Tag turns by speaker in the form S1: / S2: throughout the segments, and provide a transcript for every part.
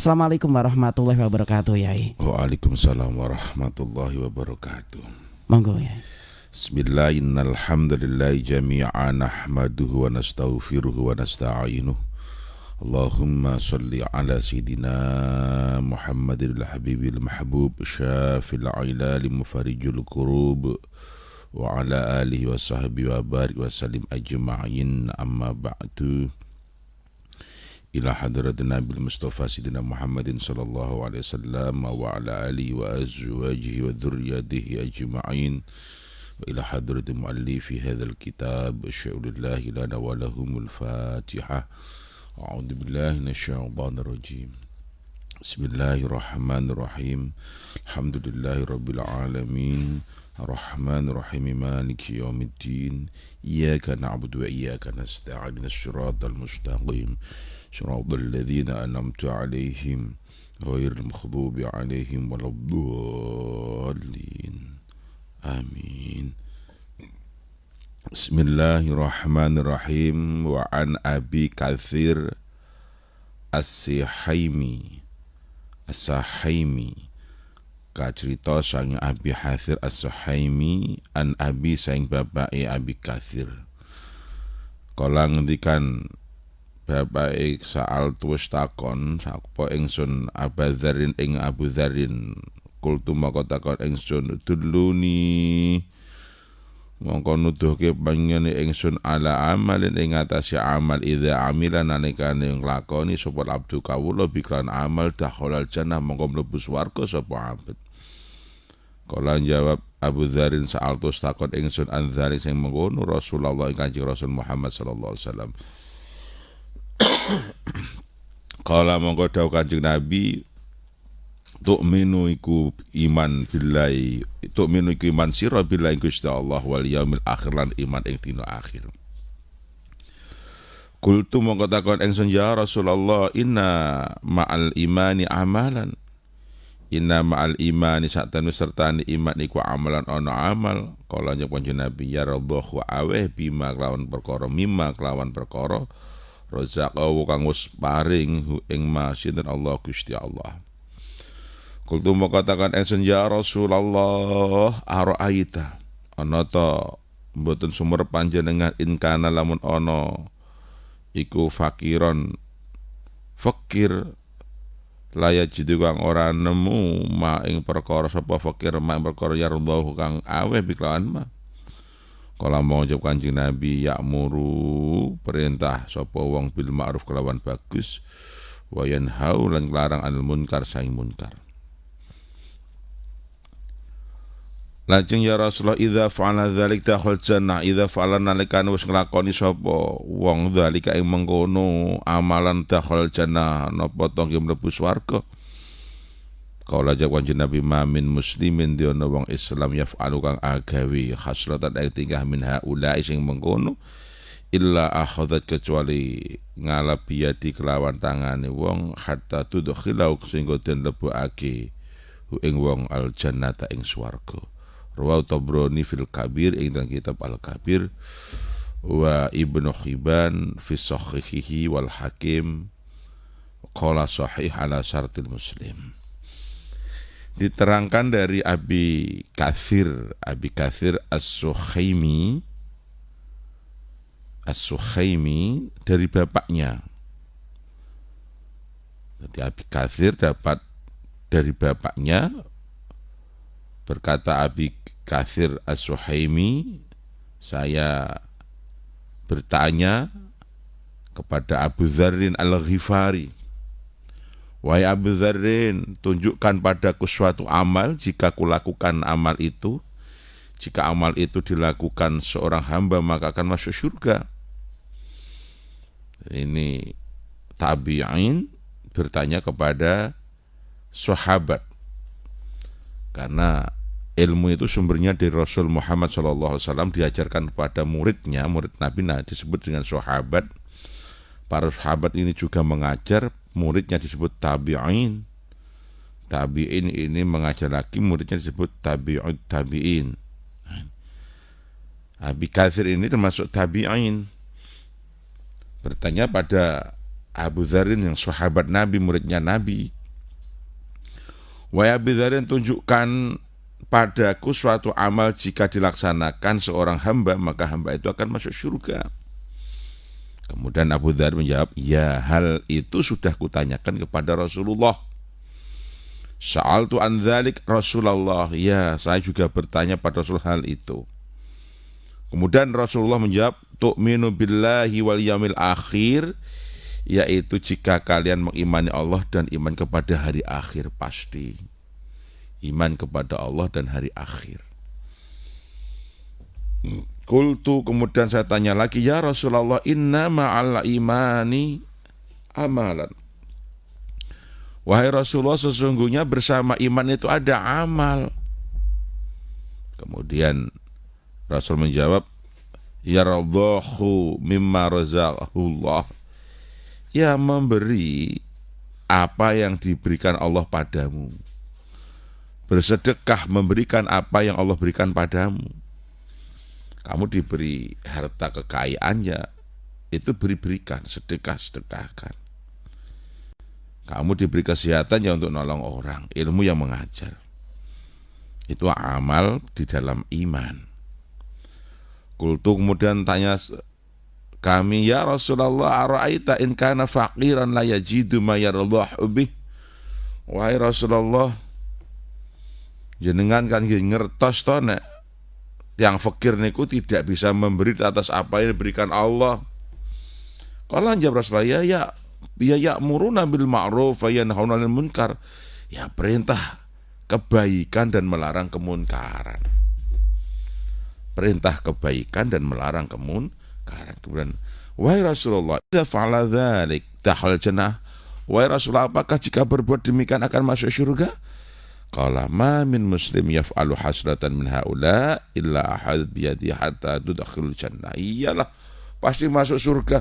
S1: Assalamualaikum warahmatullahi wabarakatuh, Yai.
S2: Waalaikumsalam warahmatullahi wabarakatuh.
S1: Monggo, Yai.
S2: Bismillahirrahmanirrahim jami'an nahmaduhu wa nastaghfiruhu wa nasta'inuh. Allahumma salli ala sayyidina Muhammadil habibil mahbub syafil ilali mufarijul kurub wa ala alihi wa sahbihi wa barik wa salim ajma'in, amma ba'du. Ila hadratin Nabil Mustafa Sidina Muhammadin sallallahu alaihi wasallam wa ala alihi wa azwajihi wa dhurriyyatihi ajma'in, wa ila hadratin muallifi hadzal kitab syai'ulillahi lana wa lahumul Fatihah. A'udzu billahi minasyaitonir rajim. Bismillahirrahmanirrahim. Alhamdulillahi rabbil alamin. Ar-Rahmanir Rahim Maliki Yaumiddin. Iyyaka na'budu wa iyyaka nasta'in. Shiratal mustaqim. Shiratal ladzina an'amta 'alaihim ghairil maghdubi 'alaihim waladdallin. Amin. Bismillahirrahmanirrahim. Wa an Abi Katsir As-Sahaimi kacerita sang Abi Katsir As-Sahaimi an Abi sang bapake Abi Katsir. Kala ngendikan bapake saal tuwis takon sapa ingsun Abadzarin ing Abu Dzarin, kultu maka takon ingsun duluni mongko nuduhke panjenengane ingsun ala amalin ing atase amal idza amila nalikane nglakoni sapa abdu kawula biklan amal dakhalal jannah mongko mlebu swarga sapa abad. Kala jawab Abu Dzarin sa'altus takon ingsun an dzalik sing mengkono Rasulullah Kanjeng Rasul Muhammad sallallahu alaihi wasallam. Kala mongko dawuh Kanjeng Nabi, tu'minu iku iman billahi, tu'minu iku iman sira billahi Gusti Allah wal yaumil akhir lan iman ing dina akhir. Kultu mongko takon ingsun ya Rasulullah, inna ma'al imani amalan. Inna ma'al imani satanu sertani iman iku amalan ana amal. Kala nyapa Nabi ya radhahu aweh bima kelawan perkara mimma kelawan perkara razaqahu kang wis paring ing ma sinten Allah Gusti Allah. Kultu maka katakan ingsun ya Rasulullah, ara'aita ana ta mboten sumur panjenengan in kana lamun ana iku fakiron fakir layak jidu kang ora nemu ma ing perkara sapa fakir ma ing perkara yardhahu kang aweh biklawan ma. Kala mau jawab Kanjeng Nabi, ya'muru perintah sapa wong bil ma'ruf kelawan bagus wa yanhau lan nglarang anil munkar saing munkar. Lajeng ya Rasulullah, idza fa'ala dzalik dakhal jannah, idza fa'ala nalikane wis nglakoni sapa wong dzalika ing mengkono amalan dakhal jannah napa to nggih mlebu swarga. Kala jawab Kanjeng Nabi, mamin muslimin diono wong Islam yaf'alu kang agawi khaslatan ing tingkah min haula sing mengkono illa akhadhat kecuali ngalap biadi kelawan tangane wong hatta tudkhilau sehingga den lebokake ing wong al jannata ing swarga. Rawahu Tabrani fil Kabir ing dalam kitab Al Kabir wa Ibnu Hibban fi sahihihi wal Hakim qala sahih ala syartil Muslim. Diterangkan dari Abi Katsir As-Sahaimi dari bapaknya. Jadi Abi Katsir dapat dari bapaknya. Berkata Abi Katsir As-Sahaimi, saya bertanya kepada Abu Dzarin Al-Ghifari, wahai Abu Dzarin, tunjukkan padaku suatu amal, jika kulakukan amal itu, jika amal itu dilakukan seorang hamba maka akan masuk surga. Ini tabi'in bertanya kepada sahabat, karena ilmu itu sumbernya dari Rasul Muhammad SAW, diajarkan kepada muridnya, murid Nabi, nah disebut dengan sahabat. Para sahabat ini juga mengajar, muridnya disebut tabi'in. Tabi'in ini mengajar lagi, muridnya disebut tabi'in. Abi Katsir ini termasuk tabi'in. Bertanya pada Abu Dzarin yang sahabat Nabi, muridnya Nabi. Wahai Abu Dzarin, tunjukkan padaku suatu amal jika dilaksanakan seorang hamba, maka hamba itu akan masuk surga. Kemudian Abu Dzar menjawab, ya, hal itu sudah kutanyakan kepada Rasulullah. Sa'altu an dzalik Rasulullah, ya, saya juga bertanya pada Rasul hal itu. Kemudian Rasulullah menjawab, tu'minu billahi wal yaumil akhir, yaitu jika kalian mengimani Allah dan iman kepada hari akhir. Pasti iman kepada Allah dan hari akhir. Qultu, kemudian saya tanya lagi, ya Rasulullah, inna ma'al imani amalan. Wahai Rasulullah, sesungguhnya bersama iman itu ada amal. Kemudian Rasul menjawab, yaradahu mimma razaqahullah, ya, memberi apa yang diberikan Allah padamu. Bersedekah, memberikan apa yang Allah berikan padamu. Kamu diberi harta kekayaannya, itu berikan, sedekahkan. Kamu diberi kesehatan ya untuk nolong orang, ilmu yang mengajar. Itu amal di dalam iman. Qultu, kemudian tanya kami, ya Rasulullah, ara'aita in kana faqiran la yajidu ma yarallahu bih. Wahai Rasulullah, jenengan kan ngertos to nek yang fakir niku tidak bisa memberi atas apa yang diberikan Allah. Kalau jawab Rasulullah, ya ya'muruna bil ma'ruf wa yanhauna 'anil munkar. Ya, perintah kebaikan dan melarang kemunkaran. Perintah kebaikan dan melarang kemunkaran. Kemudian, wahai Rasulullah, idza fa'ala dzalik dakhal jannah. Wahai Rasulullah, apakah jika berbuat demikian akan masuk surga? Qala ma min muslim yaf'alu hasratan min haula illa ahad biyadi hatta tudkhilul jannah. Iyalah, pasti masuk surga.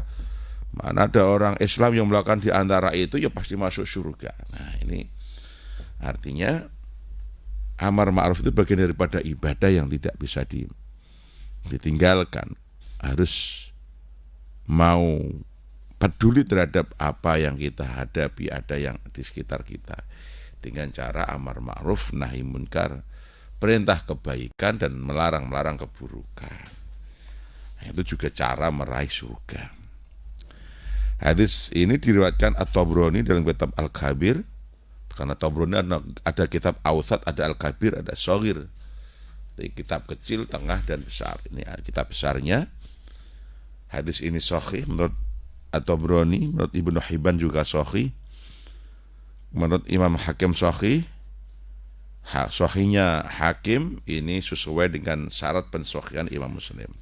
S2: Mana ada orang Islam yang melakukan di antara itu, ya pasti masuk surga. Nah, ini artinya amar ma'ruf itu bagian daripada ibadah yang tidak bisa ditinggalkan. Harus mau peduli terhadap apa yang kita hadapi, ada yang di sekitar kita, dengan cara amar ma'ruf nahi munkar, perintah kebaikan dan melarang keburukan. Nah, itu juga cara meraih surga. Hadis ini diriwayatkan At-Tabrani dalam kitab Al-Kabir. Karena Tabrani ada kitab Awsat, ada Al-Kabir, ada Shaghir. Kitab kecil, tengah, dan besar. Ini kitab besarnya. Hadis ini sahih menurut At-Tabrani, menurut Ibnu Hibban juga sahih. Menurut Imam Hakim sahih. Sahihnya Hakim ini sesuai dengan syarat pensahihan Imam Muslim.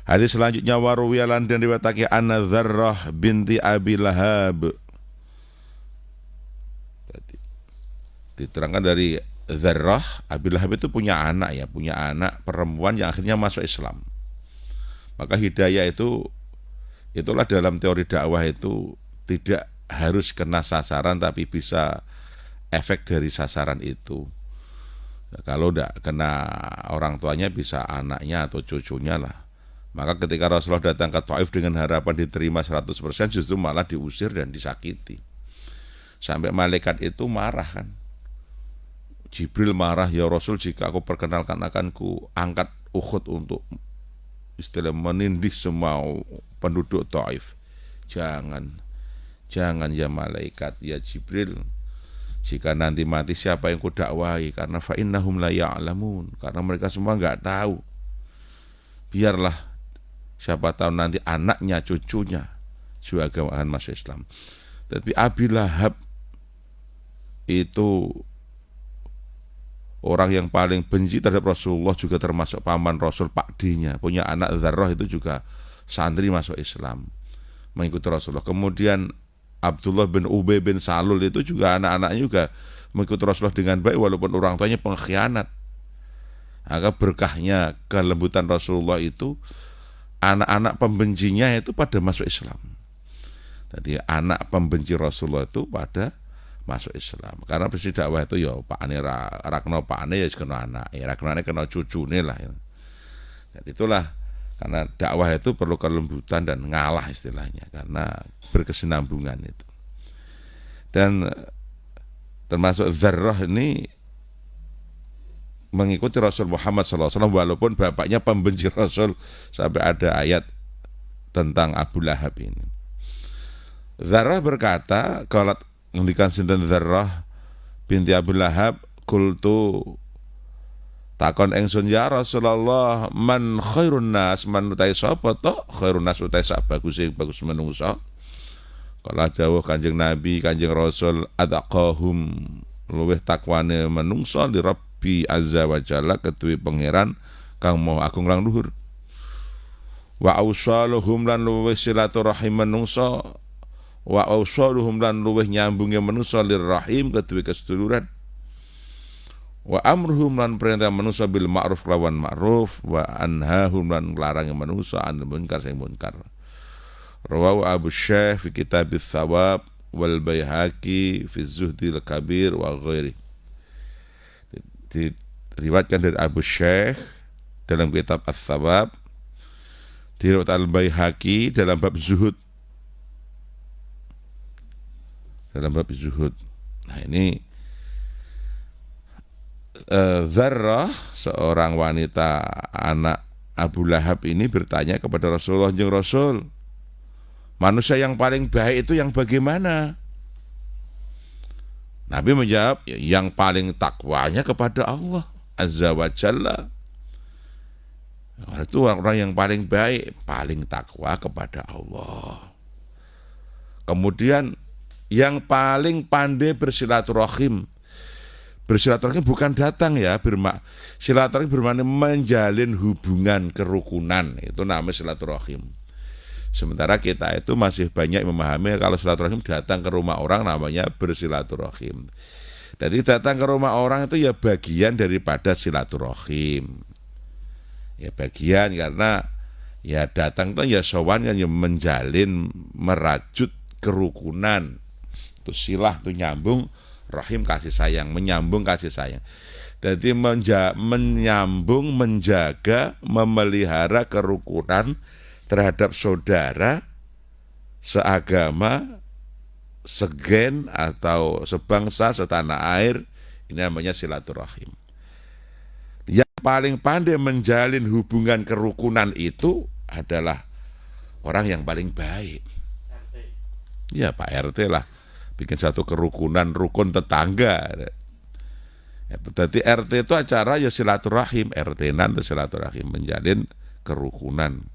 S2: Hadis selanjutnya, waruwiyalan dan riwayatake anna Dzarrah binti Abi Lahab. Diterangkan dari Dzarrah, Abi Lahab itu punya anak perempuan yang akhirnya masuk Islam. Maka hidayah itulah dalam teori dakwah itu tidak harus kena sasaran, tapi bisa efek dari sasaran itu. Kalau tidak kena orang tuanya, bisa anaknya atau cucunya lah. Maka ketika Rasulullah datang ke Taif dengan harapan diterima 100%, justru malah diusir dan disakiti. Sampai malaikat itu marah kan. Jibril marah, ya Rasul, jika aku perkenalkan akan ku angkat Uhud untuk istilah menindih semua penduduk Taif. Jangan ya malaikat, ya Jibril, jika nanti mati siapa yang ku dakwahi, karena fa innahum la ya'lamun, karena mereka semua enggak tahu. Biarlah, siapa tahu nanti anaknya, cucunya juga akan masuk Islam. Tapi Abi Lahab itu orang yang paling benci terhadap Rasulullah, juga termasuk paman Rasul, Pak D-nya, punya anak Dzarrah itu juga santri masuk Islam, mengikuti Rasulullah. Kemudian Abdullah bin Ubay bin Salul itu juga anak-anaknya juga mengikuti Rasulullah dengan baik, walaupun orang tuanya pengkhianat. Maka berkahnya kelembutan Rasulullah itu, anak-anak pembencinya itu pada masuk Islam. Jadi anak pembenci Rasulullah itu pada masuk Islam. Karena prinsip dakwah itu ya pakane ra kena pakane ya kena anak, ya ra kena cucune lah. Ya. Dan itulah Karena dakwah itu perlu kelembutan dan ngalah istilahnya, karena berkesinambungan itu. Dan termasuk Dzarrah ini mengikuti Rasul Muhammad SAW walaupun bapaknya pembenci Rasul, sampai ada ayat tentang Abu Lahab ini. Dzarrah berkata, kalau ngendikan sinten Dzarrah binti Abu Lahab, kultu takon engsun ya Rasulullah, man khairun nas, man utai sapa to khairun nas, utai sak bagus menungso. Kala jawuh Kanjeng Nabi, Kanjeng Rasul, ataqahum, luweh takwane menungso li Rabbi azza wa jalla, ketuwi pangeran kang mau agung lan luhur. Wa ausaluhum, lan luweh silaturahim menungso, wa ausaluhum, lan luweh nyambunge menungso lir rahim, ketuwi keseduluran. Wa amruhum, lan perintah menungso bil ma'ruf lawan ma'ruf, wa anhahum, lan larang menungso anil munkar sing munkar. Rawahu Abu Syekh fi Kitabits Tsawab wal Baihaqi fi Zuhdil Kabir wa ghairi. Diriwayatkan dari Abu Syekh dalam kitab Ats-Tsawab, diriwayat Al-Baihaqi dalam bab zuhud. Dalam bab zuhud. Nah, ini Dzarrah, seorang wanita anak Abu Lahab ini bertanya kepada Rasulullah, "Jeng Rasul, manusia yang paling baik itu yang bagaimana?" Nabi menjawab, yang paling takwanya kepada Allah azza wa jalla. Itu orang yang paling baik, paling takwa kepada Allah. Kemudian yang paling pandai bersilaturahim. Bersilaturahim bukan datang ya, silaturahim bermakna menjalin hubungan kerukunan, itu namanya silaturahim. Sementara kita itu masih banyak memahami kalau silaturahim datang ke rumah orang namanya bersilaturahim. Jadi datang ke rumah orang itu ya bagian daripada silaturahim. Ya bagian, karena ya datang itu ya sowan, yang menjalin, merajut kerukunan. Itu silah, itu nyambung, rahim kasih sayang, menyambung kasih sayang. Jadi menyambung, menjaga, memelihara kerukunan terhadap saudara seagama, segen atau sebangsa, setanah air, ini namanya silaturahim. Yang paling pandai menjalin hubungan kerukunan itu adalah orang yang paling baik. Ya Pak RT lah, bikin satu kerukunan, rukun tetangga. Jadi RT itu acara ya silaturahim, RT-nan itu silaturahim, menjalin kerukunan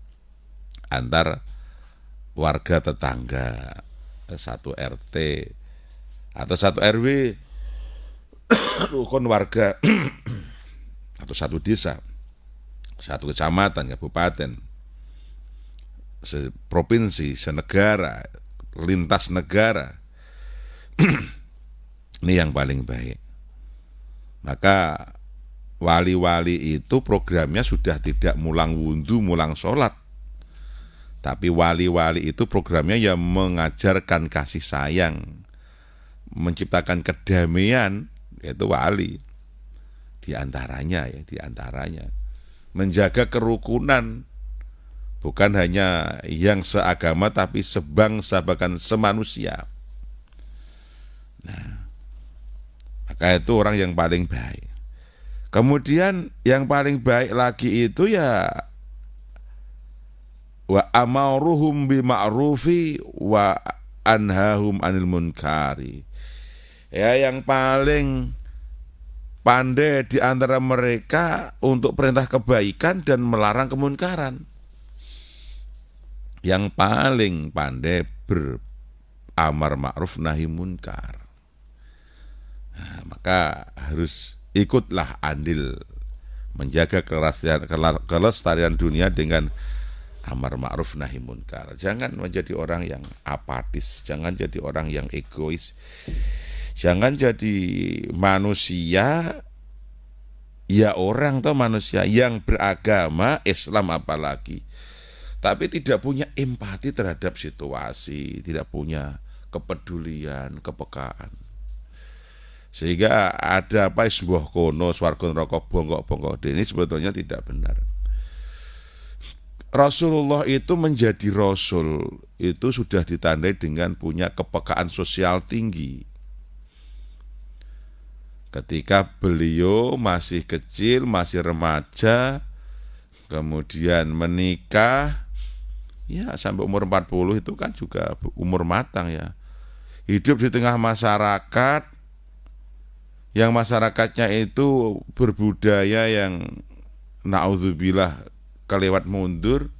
S2: antar warga tetangga, satu RT atau satu RW, rukun warga atau satu desa, satu kecamatan, kabupaten, provinsi, senegara, lintas negara. Ini yang paling baik. Maka wali-wali itu programnya sudah tidak mulang wudhu, mulang sholat, tapi wali-wali itu programnya yang mengajarkan kasih sayang, menciptakan kedamaian, yaitu wali. Di antaranya menjaga kerukunan, bukan hanya yang seagama tapi sebangsa, bahkan semanusia. Nah, maka itu orang yang paling baik. Kemudian yang paling baik lagi itu ya wa amaruhum bi ma'rufi wa anhahum anil munkari. Ya, yang paling pandai di antara mereka untuk perintah kebaikan dan melarang kemunkaran. Yang paling pandai beramar ma'ruf nahi munkar. Nah, maka harus ikutlah andil menjaga kelestarian dunia dengan amar ma'ruf nahi munkar. Jangan menjadi orang yang apatis, jangan jadi orang yang egois, jangan jadi manusia, ya orang atau manusia yang beragama Islam apalagi, tapi tidak punya empati terhadap situasi, tidak punya kepedulian, kepekaan. Sehingga ada apa sebuah kono swarga neraka bongkok-bongkok, ini sebetulnya tidak benar. Rasulullah itu menjadi Rasul itu sudah ditandai dengan punya kepekaan sosial tinggi. Ketika beliau masih kecil, masih remaja, kemudian menikah, ya sampai umur 40 itu kan juga umur matang ya. Hidup di tengah masyarakat, yang masyarakatnya itu berbudaya yang na'udzubillah kelewat mundur,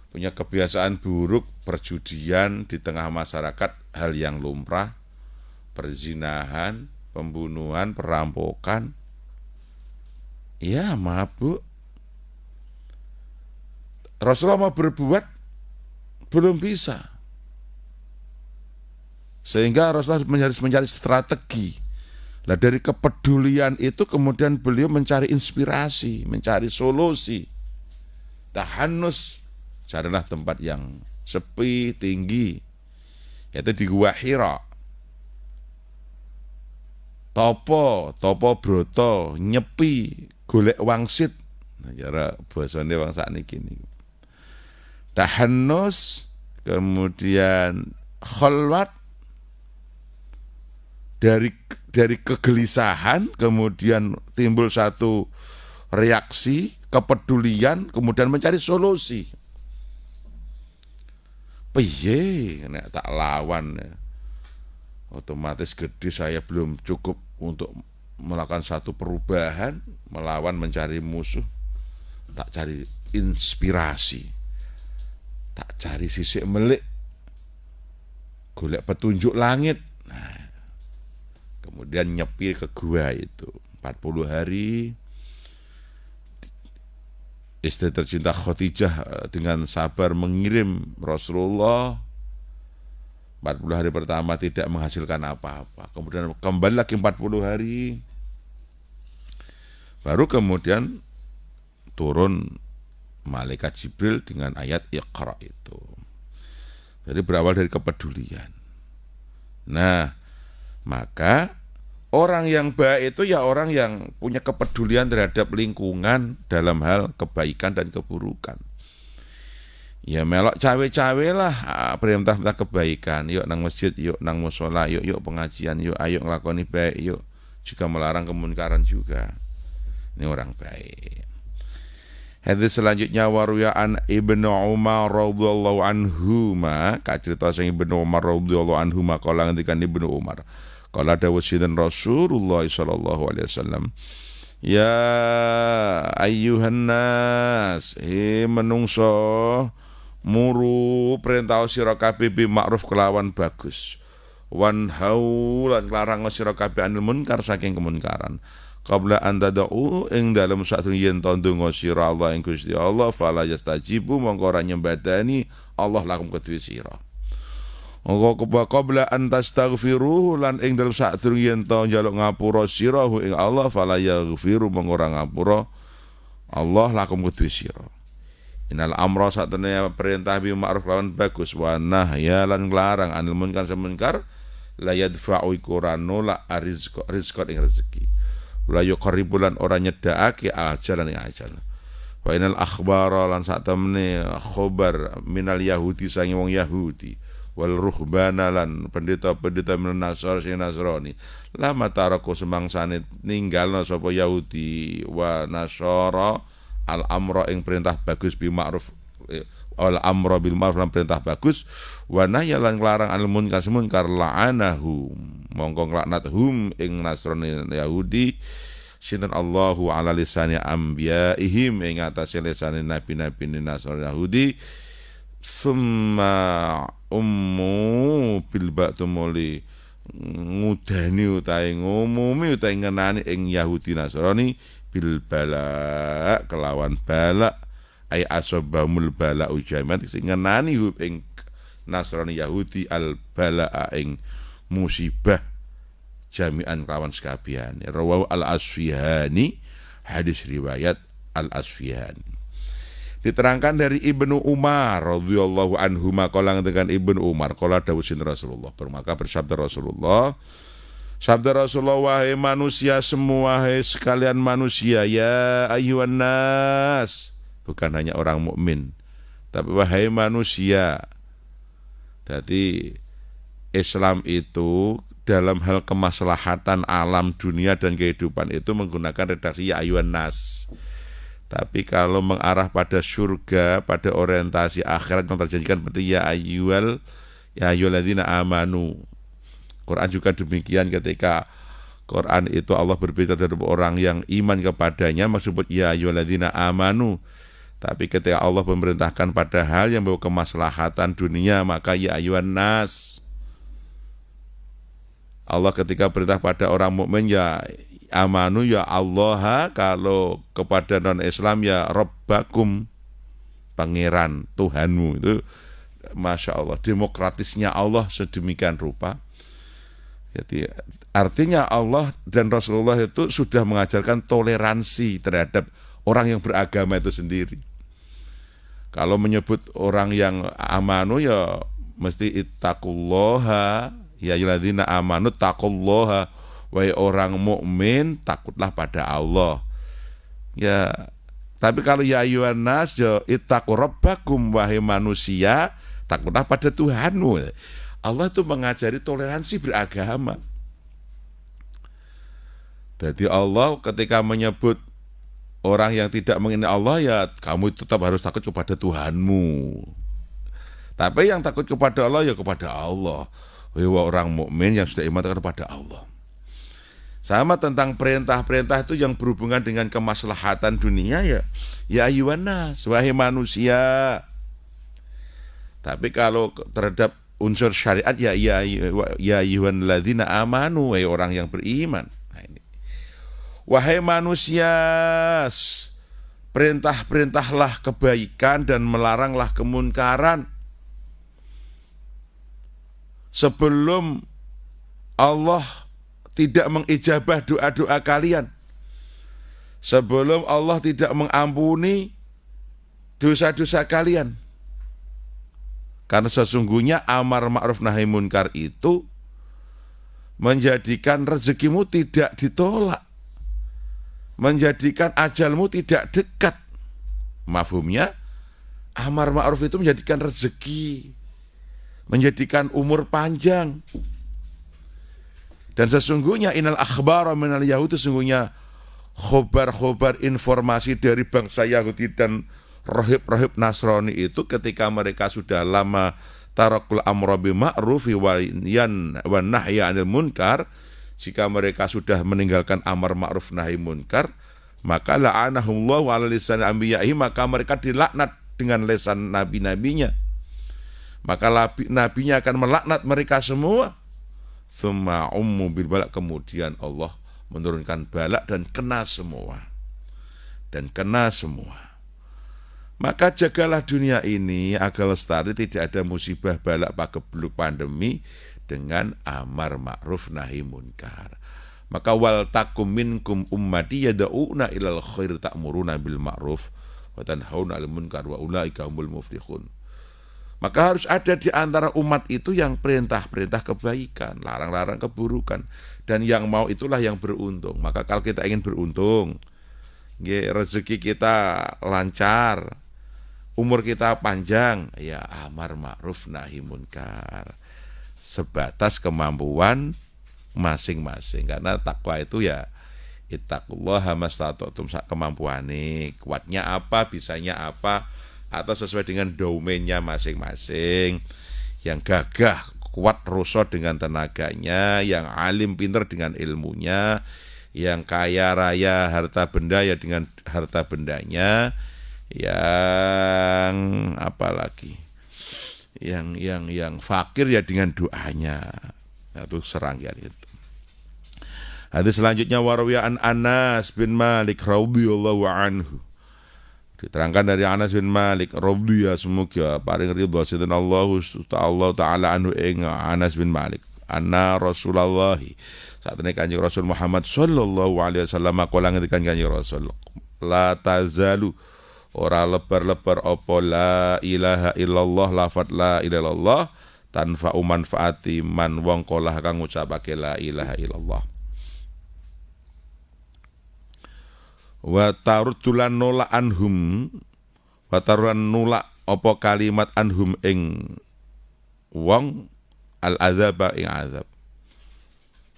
S2: punya kebiasaan buruk, perjudian di tengah masyarakat, hal yang lumrah, perzinahan, pembunuhan, perampokan, ya mabuk. Rasulullah mau berbuat, belum bisa. Sehingga Rasulullah harus mencari strategi. Nah dari kepedulian itu kemudian beliau mencari inspirasi, mencari solusi. Tahannus, carilah tempat yang sepi, tinggi, yaitu di Gua Hira. Topo broto, nyepi, golek wangsit. Nah, cara bahasane wong sakniki niku. Tahannus, kemudian khalwat, dari kegelisahan kemudian timbul satu reaksi kepedulian, kemudian mencari solusi. Piye nek tak lawan ya. Otomatis gede saya belum cukup untuk melakukan satu perubahan, melawan mencari musuh. Tak cari inspirasi, tak cari sisik melik, golek petunjuk langit. Nah, kemudian nyepi ke gua itu 40 hari. Istri tercinta Khadijah dengan sabar mengirim Rasulullah. 40 hari pertama tidak menghasilkan apa-apa. Kemudian kembali lagi 40 hari. Baru kemudian turun malaikat Jibril dengan ayat Iqra itu. Jadi berawal dari kepedulian. Nah, maka orang yang baik itu ya orang yang punya kepedulian terhadap lingkungan dalam hal kebaikan dan keburukan. Ya melok cawe-cawe lah perintah-perintah kebaikan. Yuk nang masjid, yuk nang mushola, yuk pengajian, yuk ayo ngelakoni baik, yuk juga melarang kemunkaran juga. Ini orang baik. Hadis selanjutnya waruyaan Ibnu Umar radhiyallahu anhuma, kacerita sing Ibnu Umar radhiyallahu anhuma kala ngendikan Ibnu Umar. Kala dawuh sinten Rasulullah sallallahu alaihi wasallam, ya ayyuhan nas, menungso muru perintah sira kabeh bi ma'ruf kelawan bagus. Wan haulan larang sira kabeh anil munkar saking kemunkaran. Qabla an tad'u ing dalem sakdurunge yen to ndonga sira Allah ing Gusti Allah fala yastajibu mongko ora nyembadani Allah lakum kedue sira. Mongko qabla an tastaghfiruhu lan ing dalem sakdurunge yen to njaluk ngapura sira ing Allah fala yaghfiru mongko ora ngapura Allah lakum kedue sira. Innal amra satene perintah bil ma'ruf lawan bagus wa nahya lan nglarang anil munkar semunkar la yadfa'u quranu la rizqa ing rezeki. La yuqribulan ora nyedakake ajalan ing ajal. Wa inal akhbara lan satemene khabar minal yahudi sange wong Yahudi wal ruhbana lan pendeta-pendeta min Nasr sing Nasrani lama taraku semangsane ninggalna sapa Yahudi wa Nasara al amra ing perintah bagus bi ma'ruf al amra bil ma'ruf lan perintah bagus wa nahya lan nglarang al munkar munkar la'anahum mongko nglaknathum ing Nasrani Yahudi sinten Allahu ala lisani anbiyaihim ing atase lisane nabi-nabi Nasrani Yahudi summa ummu bil ba'tumuli ngudani utahe ngumumi utahe ngenani ing Yahudi Nasrani bil bala kelawan bala ay asobamul bala ujamat sing ngenani ing Nasrani Yahudi al bala ing musibah jami'an kelawan sekabian. Rawahu al Asfihani, hadis riwayat al Asfihani. Diterangkan dari Ibnu Umar radhiyallahu anhu maqala dengan Ibnu Umar qala dawuh Rasulullah maka bersabda Rasulullah sabda Rasulullah wahai manusia semua hai sekalian manusia ya ayyuhan nas bukan hanya orang mukmin Tapi wahai manusia. Jadi Islam itu dalam hal kemaslahatan alam dunia dan kehidupan itu menggunakan redaksi ya ayyuhan nas. Tapi kalau mengarah pada surga, pada orientasi akhirat yang terjanjikan seperti ya ayyuhalladzina amanu. Quran juga demikian, ketika Quran itu Allah berbicara terhadap orang yang iman kepadanya maksud ya ayyuhalladzina amanu. Tapi ketika Allah memerintahkan pada hal yang membawa kemaslahatan dunia maka ya ayyuhan nas. Allah ketika perintah pada orang mukmin ya amanu ya Allah, kalau kepada non-Islam ya Rabbakum, pangeran Tuhanmu. Itu Masya Allah, demokratisnya Allah sedemikian rupa. Jadi artinya Allah dan Rasulullah itu sudah mengajarkan toleransi terhadap orang yang beragama itu sendiri. Kalau menyebut orang yang amanu ya mesti ittaqullaha ya ayyuhalladzina amanu taqullaha, wahai orang mukmin takutlah pada Allah. Ya, tapi kalau ya ayyuhan nas ya ittaqu rabbakum, wahai manusia takutlah pada Tuhanmu. Allah itu mengajari toleransi beragama. Jadi Allah ketika menyebut orang yang tidak mengenal Allah ya kamu tetap harus takut kepada Tuhanmu. Tapi yang takut kepada Allah ya kepada Allah. Wahai orang mukmin yang sudah iman kepada Allah. Sama tentang perintah-perintah itu yang berhubungan dengan kemaslahatan dunia ya ayyuhan nas, wahai manusia. Tapi kalau terhadap unsur syariat ya ayyuhalladzina amanu, wahai orang yang beriman. Nah, ini. Wahai manusia, perintahlah kebaikan dan melaranglah kemunkaran. Sebelum Allah tidak mengijabah doa-doa kalian, sebelum Allah tidak mengampuni dosa-dosa kalian. Karena sesungguhnya amar ma'ruf nahi munkar itu menjadikan rezekimu tidak ditolak, menjadikan ajalmu tidak dekat. Mafhumnya, amar ma'ruf itu menjadikan rezeki, menjadikan umur panjang. Dan sesungguhnya inal akhbara minal Yahudi, sesungguhnya khobar-khobar informasi dari bangsa Yahudi dan rohib-rohib Nasrani itu ketika mereka sudah lama tarakul amra bil ma'rufi wa nahya 'anil munkar, jika mereka sudah meninggalkan amar ma'ruf nahi munkar, maka la'anahullahu 'ala lisan anbiya'i, maka mereka dilaknat dengan lisan nabi-nabinya. Maka nabinya akan melaknat mereka semua. Tsumma ummu bil balak, kemudian Allah menurunkan balak dan kena semua. Maka jagalah dunia ini agar lestari, tidak ada musibah balak pagebluk pandemi, dengan amar ma'ruf nahi munkar. Maka wal takum minkum ummati yad'una ilal khair ta'muruna bil ma'ruf wa tanhauna 'anil munkar wa ulaika humul muflihun. Maka harus ada di antara umat itu yang perintah-perintah kebaikan, larang-larang keburukan, dan yang mau itulah yang beruntung. Maka kalau kita ingin beruntung, rezeki kita lancar, umur kita panjang, ya amar ma'ruf nahi munkar sebatas kemampuan masing-masing. Karena takwa itu ya ittaqullaha mastata'tum, sak kemampuane, kuatnya apa, bisanya apa, atau sesuai dengan domainnya masing-masing. Yang gagah kuat rusot dengan tenaganya, yang alim pintar dengan ilmunya, yang kaya raya harta benda ya dengan harta bendanya, yang apalagi yang fakir ya dengan doanya. Nah, itu serangkaian itu. Hadis selanjutnya warawiya an Anas bin Malik radhiyallahu anhu. Diterangkan dari Anas bin Malik radhiyallahu semoga paring ridha sinten Allah taala anhu ing Anas bin Malik. Anna Rasulullah, saat ini Kanjeng Rasul Muhammad sallallahu alaihi wasallam qala ngendikan Kanjeng Rasul, la tazalu, ora lebar-lebar apa la ilaha illallah, lafaz la ilaha illallah tanfa manfaati man wong kolah kang ngucapake la ilaha illallah. Wa tarudulan nolak anhum, wa tarudulan nolak apa kalimat anhum ing wong al adzaba ing azab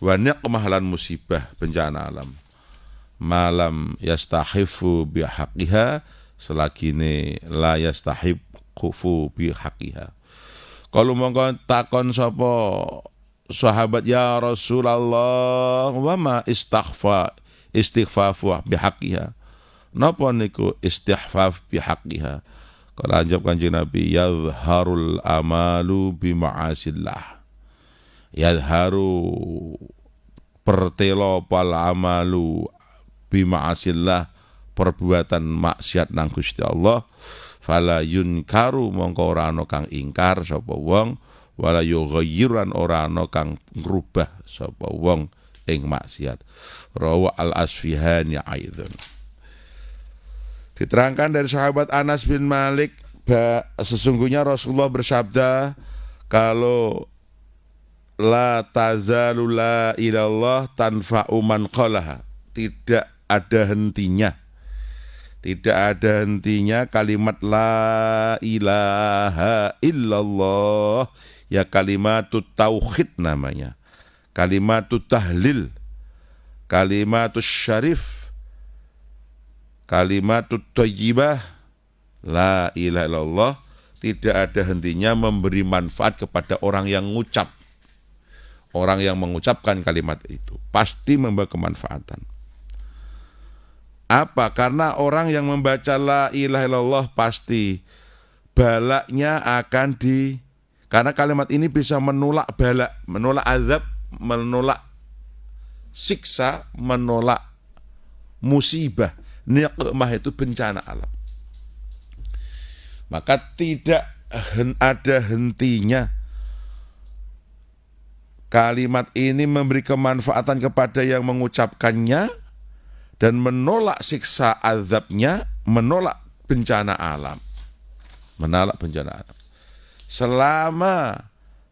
S2: wa niqmah lan musibah bencana alam malam yastahifu bihaqqiha selagine la yastahifu bihaqqiha. Kalau mongko takon sapa sahabat ya Rasulullah wa ma istighfafu bihaqqiha. Napa niku istighfaf bihaqqiha? Kalau anjab Kanjeng Nabi yadharul amalu bima'asillah. Yadharu pertelo pal amalu bima'asillah perbuatan maksiat nang Gusti Allah fala yunkaru mongko ora ana kang ingkar sapa wong wala yughayyiran ora ana kang ngrubah sapa wong ing maksiat. Rawa al-Asfihani aidzan. Diterangkan dari sahabat Anas bin Malik sesungguhnya Rasulullah bersabda kalau la tazalu la ilallah tanfa'u man qalaha, tidak ada hentinya kalimat la ilaha illallah, ya kalimatut tauhid namanya, kalimatut tahlil, kalimatut syarif, kalimatut thayyibah, la ilaha illallah, tidak ada hentinya memberi manfaat kepada orang yang mengucapkan kalimat itu pasti membawa kemanfaatan. Apa? Karena orang yang membaca la ilaha illallah pasti balaknya akan karena kalimat ini bisa menolak balak, menolak azab, menolak siksa, menolak musibah. Niqmah itu bencana alam. Maka tidak ada hentinya kalimat ini memberi kemanfaatan kepada yang mengucapkannya dan menolak siksa azabnya, menolak bencana alam. Menolak bencana alam.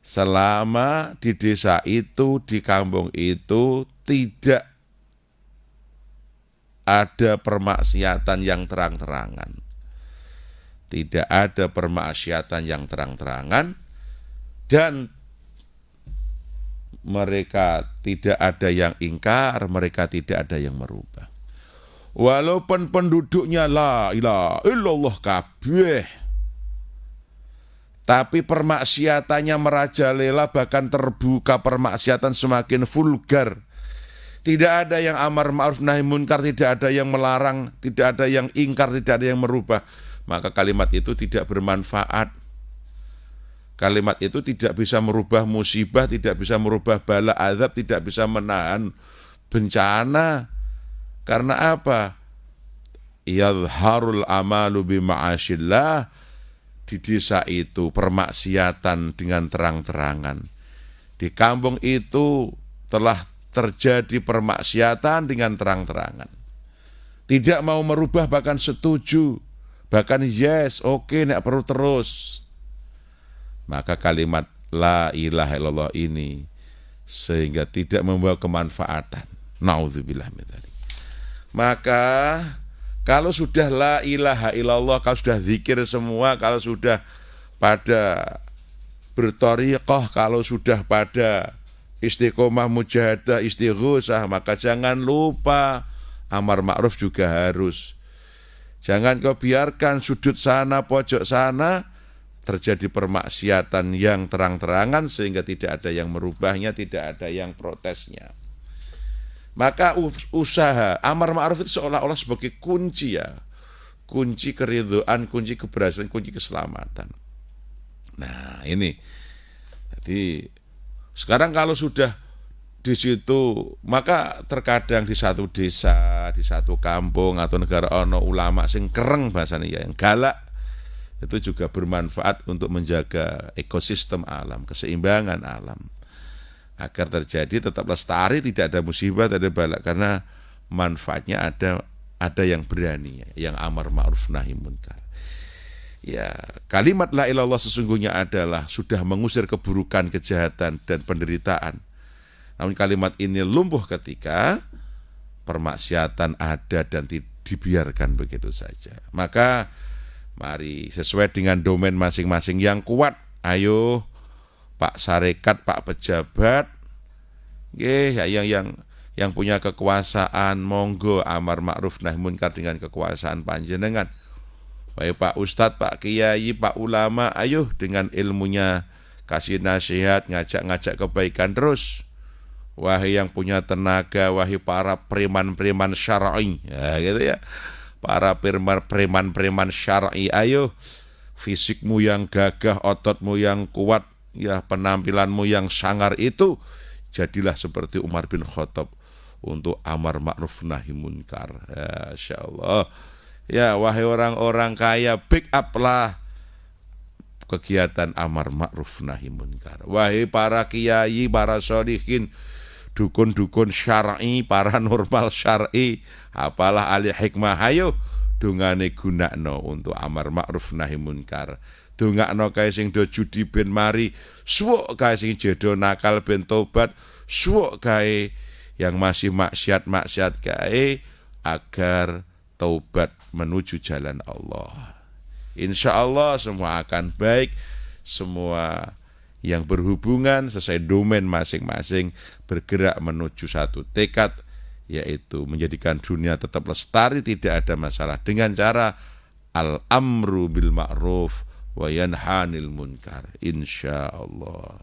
S2: Selama di desa itu, di kampung itu tidak ada permaksiatan yang terang-terangan. Tidak ada permaksiatan yang terang-terangan dan mereka tidak ada yang ingkar, mereka tidak ada yang merubah. Walaupun penduduknya la ilaha illallah kabeh, tapi permaksiatannya merajalela, bahkan terbuka permaksiatan semakin vulgar. Tidak ada yang amar ma'ruf nahi munkar, tidak ada yang melarang, tidak ada yang ingkar, tidak ada yang merubah. Maka kalimat itu tidak bermanfaat. Kalimat itu tidak bisa merubah musibah, tidak bisa merubah bala azab, tidak bisa menahan bencana. Karena apa? Yadharul amalu bima'asillah. Di desa itu permaksiatan dengan terang-terangan. Di kampung itu telah terjadi permaksiatan dengan terang-terangan. Tidak mau merubah, bahkan setuju, bahkan yes, oke, nek perlu terus. Maka kalimat la ilaha illallah ini sehingga tidak membawa kemanfaatan. Nauzubillah min dzalik. Maka kalau sudah la ilaha illallah, kalau sudah zikir semua, kalau sudah pada berthariqah, kalau sudah pada istiqomah mujahadah istighosah, maka jangan lupa amar ma'ruf juga harus. Jangan kau biarkan sudut sana, pojok sana terjadi permaksiatan yang terang-terangan sehingga tidak ada yang merubahnya, tidak ada yang protesnya. Maka usaha amar ma'ruf itu seolah-olah sebagai kunci ya. Kunci keridhaan, kunci keberhasilan, kunci keselamatan. Nah, ini. Jadi sekarang kalau sudah di situ, maka terkadang di satu desa, di satu kampung atau negara ono ulama sing kereng bahasanya ya, yang galak, itu juga bermanfaat untuk menjaga ekosistem alam, keseimbangan alam. Agar terjadi tetap lestari, tidak ada musibah, tidak ada balak, karena manfaatnya ada yang berani, yang amar ma'ruf nahi munkar. Ya, kalimat la ilallah sesungguhnya adalah sudah mengusir keburukan, kejahatan dan penderitaan. Namun kalimat ini lumpuh ketika permaksiatan ada dan dibiarkan begitu saja. Maka Mari sesuai dengan domain masing-masing yang kuat. Ayo Pak Sarekat, Pak Pejabat, nggih, yang punya kekuasaan, monggo amar ma'ruf nahi munkar dengan kekuasaan panjenengan. Baik Pak Ustadz, Pak Kiai, Pak Ulama, ayo dengan ilmunya kasih nasihat, ngajak-ngajak kebaikan terus. Wahai yang punya tenaga, wahai para preman-preman syar'i, ya gitu ya. Para preman-preman syar'i, ayo fisikmu yang gagah, ototmu yang kuat, ya penampilanmu yang sangar itu, jadilah seperti Umar bin Khattab untuk amar ma'ruf nahi munkar. Ya, insyaallah. Ya, wahai orang-orang kaya, pick up lah kegiatan amar ma'ruf nahi munkar. Wahai para kiai, para sholihin, dukun-dukun syar'i, paranormal syar'i, apalah ahli hikmah, ayo dungane gunakno untuk amar ma'ruf nahi munkar. Dongakno kae sing do judi ben mari, suwuk kae sing jedo nakal ben tobat, suwuk kae yang masih maksiat kae agar taubat menuju jalan Allah. Insya Allah semua akan baik, semua yang berhubungan sesuai domain masing-masing bergerak menuju satu tekad, yaitu menjadikan dunia tetap lestari, tidak ada masalah, dengan cara al-amru bil ma'ruf wa yanhanil munkar, insya Allah.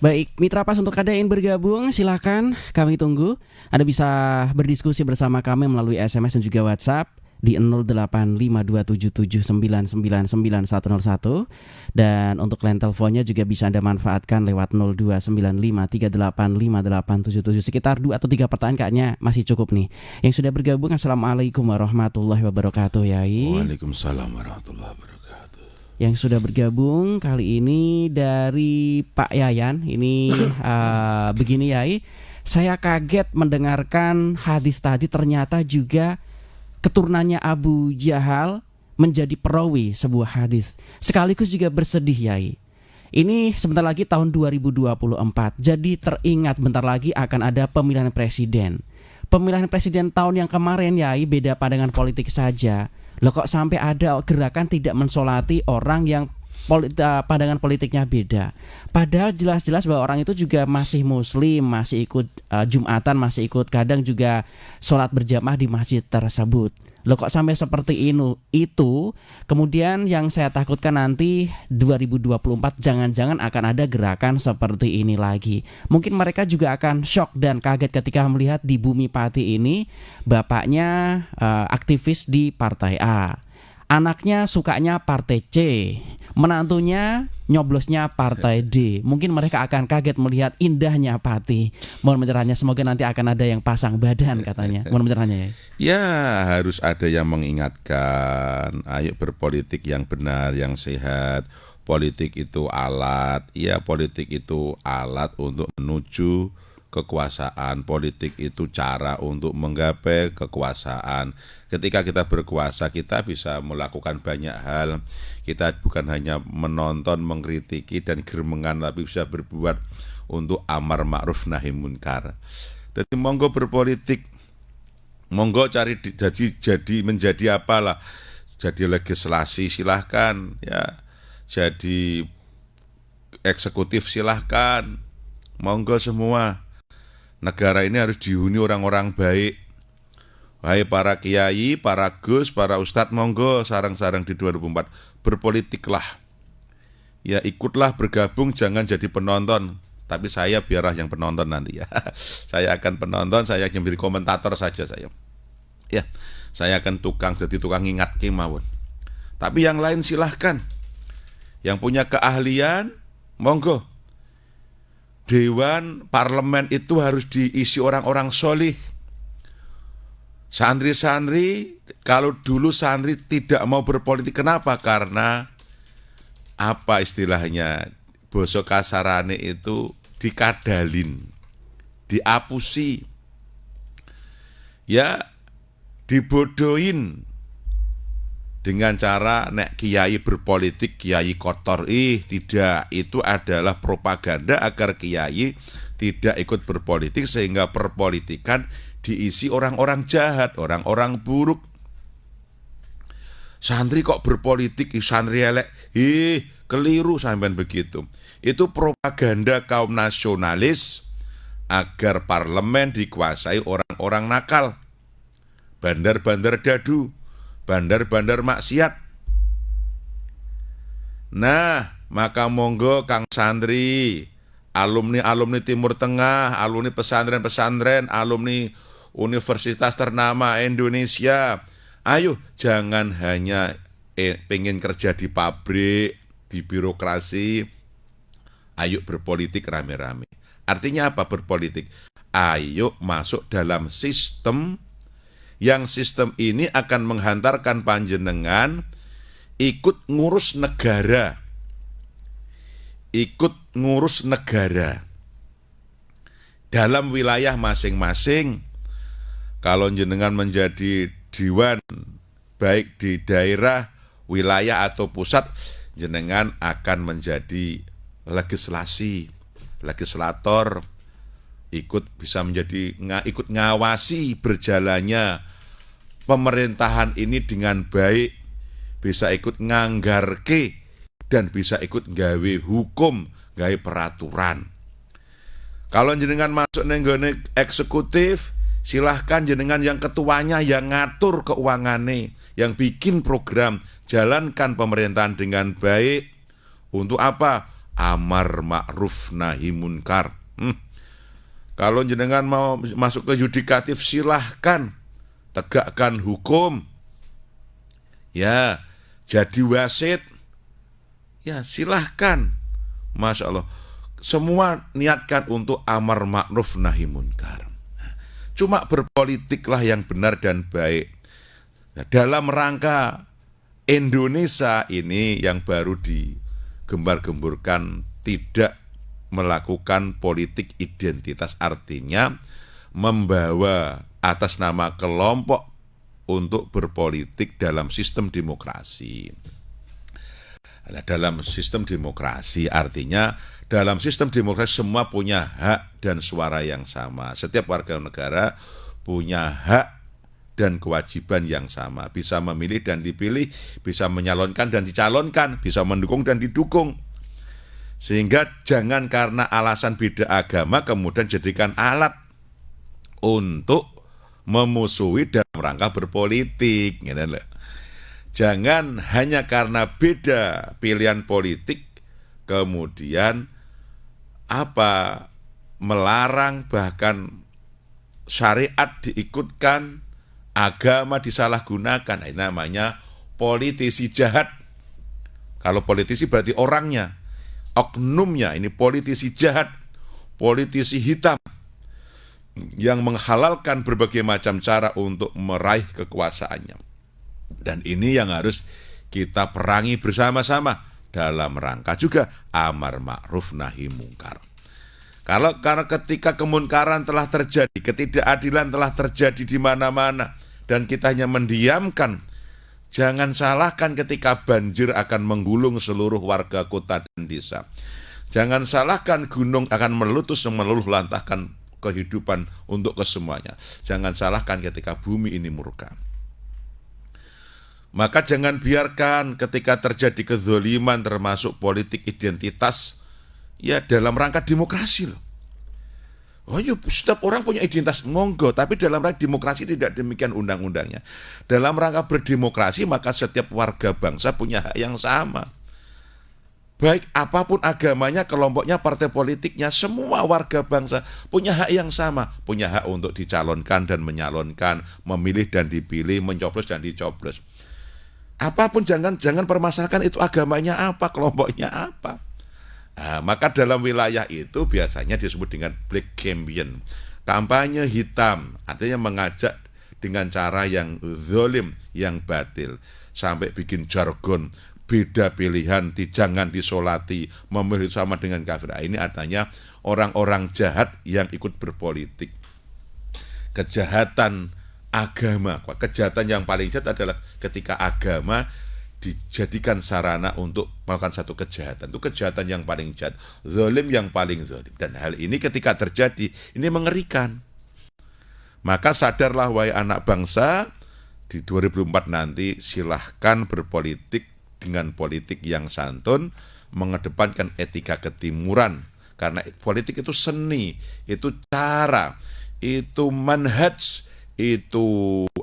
S1: Baik, Mitra Pas, untuk Anda yang bergabung silakan, kami tunggu. Anda bisa berdiskusi bersama kami melalui SMS dan juga WhatsApp di 085277999101, dan untuk line teleponnya juga bisa Anda manfaatkan lewat 0295385877. Sekitar 2 atau 3 pertanyaan kayaknya masih cukup nih. Yang sudah bergabung, Assalamualaikum warahmatullahi wabarakatuh, Yai.
S2: Waalaikumsalam warahmatullahi wabarakatuh.
S1: Yang sudah bergabung kali ini dari Pak Yayan. Ini begini, Yai, saya kaget mendengarkan hadis tadi, ternyata juga keturunannya Abu Jahal menjadi perawi sebuah hadis. Sekaligus juga bersedih, Yai. Ini sebentar lagi tahun 2024. Jadi teringat bentar lagi akan ada pemilihan presiden. Pemilihan presiden tahun yang kemarin, Yai, beda pandangan politik saja. Loh, kok sampai ada gerakan tidak mensolati orang yang pandangan politiknya beda. Padahal jelas-jelas bahwa orang itu juga masih muslim, masih ikut Jumatan, masih ikut kadang juga sholat berjamaah di masjid tersebut. Loh, kok sampai seperti itu? Kemudian yang saya takutkan nanti 2024 jangan-jangan akan ada gerakan seperti ini lagi. Mungkin mereka juga akan shock dan kaget ketika melihat di Bumi Pati ini bapaknya aktivis di Partai A, anaknya sukanya Partai C, menantunya nyoblosnya Partai D. Mungkin mereka akan kaget melihat indahnya Pati. Mohon mencerahnya, semoga nanti akan ada yang pasang badan katanya. Mohon mencerahnya, ya.
S2: Ya, harus ada yang mengingatkan, ayo berpolitik yang benar, yang sehat. Politik itu alat, ya politik itu alat untuk menuju kekuasaan. Politik itu cara untuk menggapai kekuasaan. Ketika kita berkuasa, kita bisa melakukan banyak hal. Kita bukan hanya menonton, mengkritiki dan geremengan, tapi bisa berbuat untuk amar ma'ruf nahi munkar. Jadi monggo berpolitik, monggo cari jadi menjadi apalah, jadi legislasi silahkan, ya, jadi eksekutif silahkan, monggo semua. Negara ini harus dihuni orang-orang baik. Wahai para kiai, para gus, para ustadz, monggo sarang-sarang di 2004 berpolitiklah. Ya, ikutlah, bergabung, jangan jadi penonton. Tapi saya biarlah yang penonton nanti, ya. Saya akan penonton, saya akan menjadi komentator saja saya. Ya, saya akan jadi tukang ingat mawon. Tapi yang lain silahkan. Yang punya keahlian, monggo. Dewan parlemen itu harus diisi orang-orang solih. Santri-santri, kalau dulu santri tidak mau berpolitik, kenapa? Karena apa istilahnya, basa kasarane itu dikadalin, diapusi, ya, dibodohin dengan cara nek kiai berpolitik, kiai kotor. Tidak, itu adalah propaganda agar kiai tidak ikut berpolitik, sehingga perpolitikan diisi orang-orang jahat, orang-orang buruk. Santri kok berpolitik, santri elek. Keliru sampean begitu. Itu propaganda kaum nasionalis agar parlemen dikuasai orang-orang nakal. Bandar-bandar dadu, bandar-bandar maksiat. Nah, maka monggo Kang Santri, alumni-alumni Timur Tengah, alumni pesantren-pesantren, alumni universitas ternama Indonesia, ayo jangan hanya pengen kerja di pabrik, di birokrasi, ayo berpolitik rame-rame. Artinya apa berpolitik? Ayo masuk dalam sistem, yang sistem ini akan menghantarkan panjenengan ikut ngurus negara. Ikut ngurus negara dalam wilayah masing-masing. Kalau jenengan menjadi dewan, baik di daerah, wilayah atau pusat, jenengan akan menjadi legislator, bisa menjadi ikut ngawasi berjalannya pemerintahan ini dengan baik, bisa ikut nganggarke dan bisa ikut gawe hukum, gawe peraturan. Kalau jenengan masuk nenggone eksekutif, silahkan jenengan yang ketuanya yang ngatur keuangane, yang bikin program, jalankan pemerintahan dengan baik. Untuk apa? Amar ma'ruf nahi munkar. Kalau jenengan mau masuk ke yudikatif, silahkan tegakkan hukum. Ya, jadi wasit, ya silahkan. Masya Allah, semua niatkan untuk amar ma'ruf nahi munkar. Cuma berpolitiklah yang benar dan baik. Nah, dalam rangka Indonesia ini yang baru digembar-gemburkan, tidak melakukan politik identitas, artinya membawa atas nama kelompok untuk berpolitik dalam sistem demokrasi. Nah, dalam sistem demokrasi artinya dalam sistem demokrasi semua punya hak dan suara yang sama. Setiap warga negara punya hak dan kewajiban yang sama. Bisa memilih dan dipilih, bisa menyalonkan dan dicalonkan, bisa mendukung dan didukung. Sehingga jangan karena alasan beda agama kemudian jadikan alat untuk memusuhi dalam rangka berpolitik. Jangan hanya karena beda pilihan politik kemudian melarang, bahkan syariat diikutkan, agama disalahgunakan. Ini namanya politisi jahat. Kalau politisi berarti orangnya, oknumnya. Ini politisi jahat, politisi hitam yang menghalalkan berbagai macam cara untuk meraih kekuasaannya. Dan ini yang harus kita perangi bersama-sama dalam rangka juga amar ma'ruf nahi munkar. Karena ketika kemunkaran telah terjadi, ketidakadilan telah terjadi di mana-mana, dan kita hanya mendiamkan, jangan salahkan ketika banjir akan menggulung seluruh warga kota dan desa. Jangan salahkan gunung akan meletus dan meluluh lantahkan kehidupan untuk kesemuanya. Jangan salahkan ketika bumi ini murka. Maka jangan biarkan ketika terjadi kezaliman termasuk politik identitas, ya dalam rangka demokrasi loh. Oh ya, setiap orang punya identitas, monggo, tapi dalam rangka demokrasi tidak demikian undang-undangnya. Dalam rangka berdemokrasi maka setiap warga bangsa punya hak yang sama. Baik apapun agamanya, kelompoknya, partai politiknya, semua warga bangsa punya hak yang sama. Punya hak untuk dicalonkan dan menyalonkan, memilih dan dipilih, mencoblos dan dicoblos. Apapun jangan permasalahkan itu agamanya apa, kelompoknya apa. Nah, maka dalam wilayah itu biasanya disebut dengan black campaign, kampanye hitam, artinya mengajak dengan cara yang zalim, yang batil, sampai bikin jargon, beda pilihan, jangan disolati, memilih sama dengan kafir. Ini adanya orang-orang jahat yang ikut berpolitik. Kejahatan agama, kejahatan yang paling jahat adalah ketika agama dijadikan sarana untuk melakukan satu kejahatan. Itu kejahatan yang paling jahat, zalim yang paling zalim. Dan hal ini ketika terjadi, ini mengerikan. Maka sadarlah wahai anak bangsa, di 2004 nanti silahkan berpolitik dengan politik yang santun, mengedepankan etika ketimuran. Karena politik itu seni, itu cara, itu manhaj, itu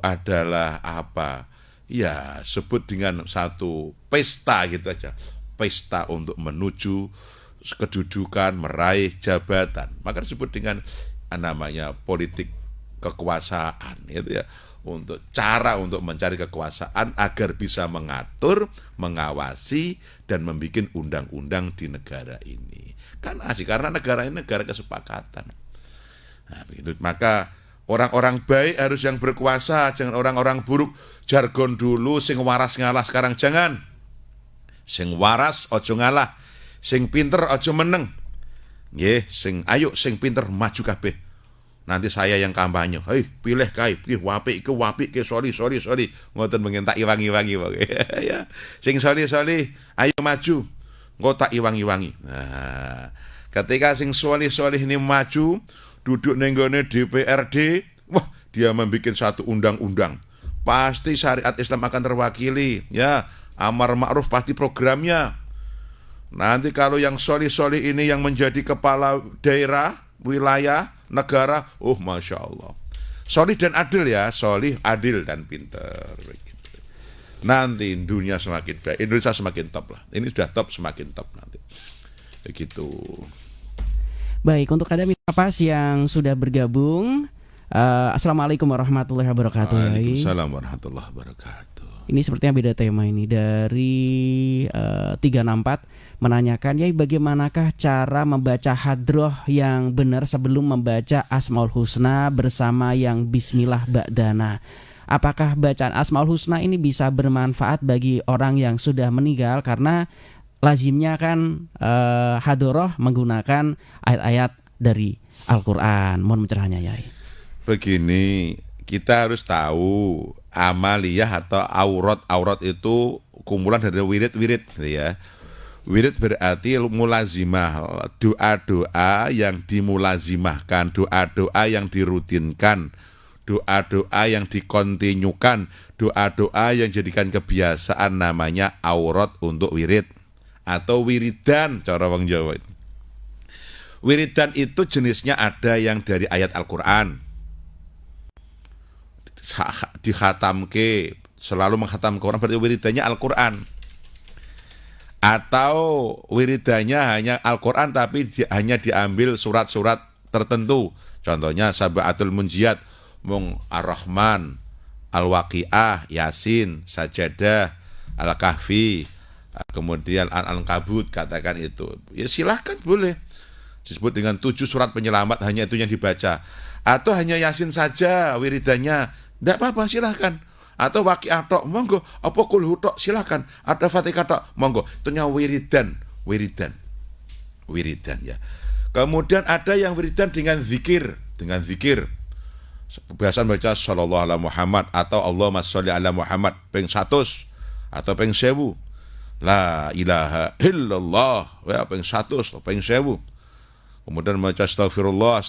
S2: adalah apa? Ya, sebut dengan satu pesta gitu aja. Pesta untuk menuju kedudukan, meraih jabatan. Maka disebut dengan namanya politik kekuasaan, gitu ya. Untuk cara untuk mencari kekuasaan agar bisa mengatur, mengawasi, dan membuat undang-undang di negara ini. Kan asik, karena negara ini negara kesepakatan. Nah, begitu. Maka orang-orang baik harus yang berkuasa, jangan orang-orang buruk. Jargon dulu, sing waras ngalah, sekarang jangan. Sing waras ojo ngalah, sing pinter ojo meneng. Nggih, ayo sing pinter maju kabeh. Nanti saya yang kampanye. Hei, pilih kae, pilih wapik ke sorry. Ngoten pengen tak iwangi-wangi ya. Sing sorry, ayo maju. Engko tak iwangi-wangi. Nah, ketika sing sorry ini maju, duduk ning gone DPRD, wah, dia membuat satu undang-undang. Pasti syariat Islam akan terwakili, ya. Amar ma'ruf pasti programnya. Nanti kalau yang solih ini yang menjadi kepala daerah, wilayah, negara, Masya Allah. Solih dan adil ya, solih, adil, dan pinter. Begitu. Nanti dunia semakin baik, Indonesia semakin top lah. Ini sudah top, semakin top nanti. Begitu.
S1: Baik, untuk Anda Mitra Pas yang sudah bergabung, Assalamualaikum warahmatullahi wabarakatuh.
S2: Waalaikumsalam warahmatullahi wabarakatuh.
S1: Ini sepertinya beda tema ini. Dari 364 menanyakan, Yai, bagaimanakah cara membaca hadroh yang benar sebelum membaca Asmaul Husna bersama yang Bismillah Ba'dana? Apakah bacaan Asmaul Husna ini bisa bermanfaat bagi orang yang sudah meninggal? Karena lazimnya kan hadroh menggunakan ayat-ayat dari Al-Quran. Mohon pencerahannya, Yai.
S2: Begini, kita harus tahu amaliyah atau aurat itu kumpulan dari wirid-wirid, ya. Wirid berarti mulazimah, doa-doa yang dimulazimahkan, doa-doa yang dirutinkan, doa-doa yang dikontinyukan, doa-doa yang jadikan kebiasaan, namanya aurat untuk wirid atau wiridan cara wong Jawa. Wiridan itu jenisnya ada yang dari ayat Al-Quran, dikhatamke, selalu menghatamkan orang, berarti wiridannya Al-Quran. Atau wiridannya hanya Al-Quran tapi hanya diambil surat-surat tertentu. Contohnya Sab'atul Munjiyat, mung Ar-Rahman, Al-Waqi'ah, Yasin, Sajadah, Al-Kahfi, kemudian Al-Ankabut, katakan itu. Ya silahkan, boleh. Disebut dengan 7 surat penyelamat, hanya itu yang dibaca. Atau hanya Yasin saja wiridannya, tidak apa-apa, silahkan. Atau Waqi'ah tok, monggo. Apa kulhu tok, silahkan. Ada Fatihah tok, monggo. Itunya wiridan ya. Kemudian ada yang wiridan dengan zikir. Biasa baca sallallahu ala Muhammad atau Allahumma sholli ala Muhammad ping 100 atau ping 1000. La ilaha illallah ya ping 100 atau ping 1000. Kemudian baca astagfirullah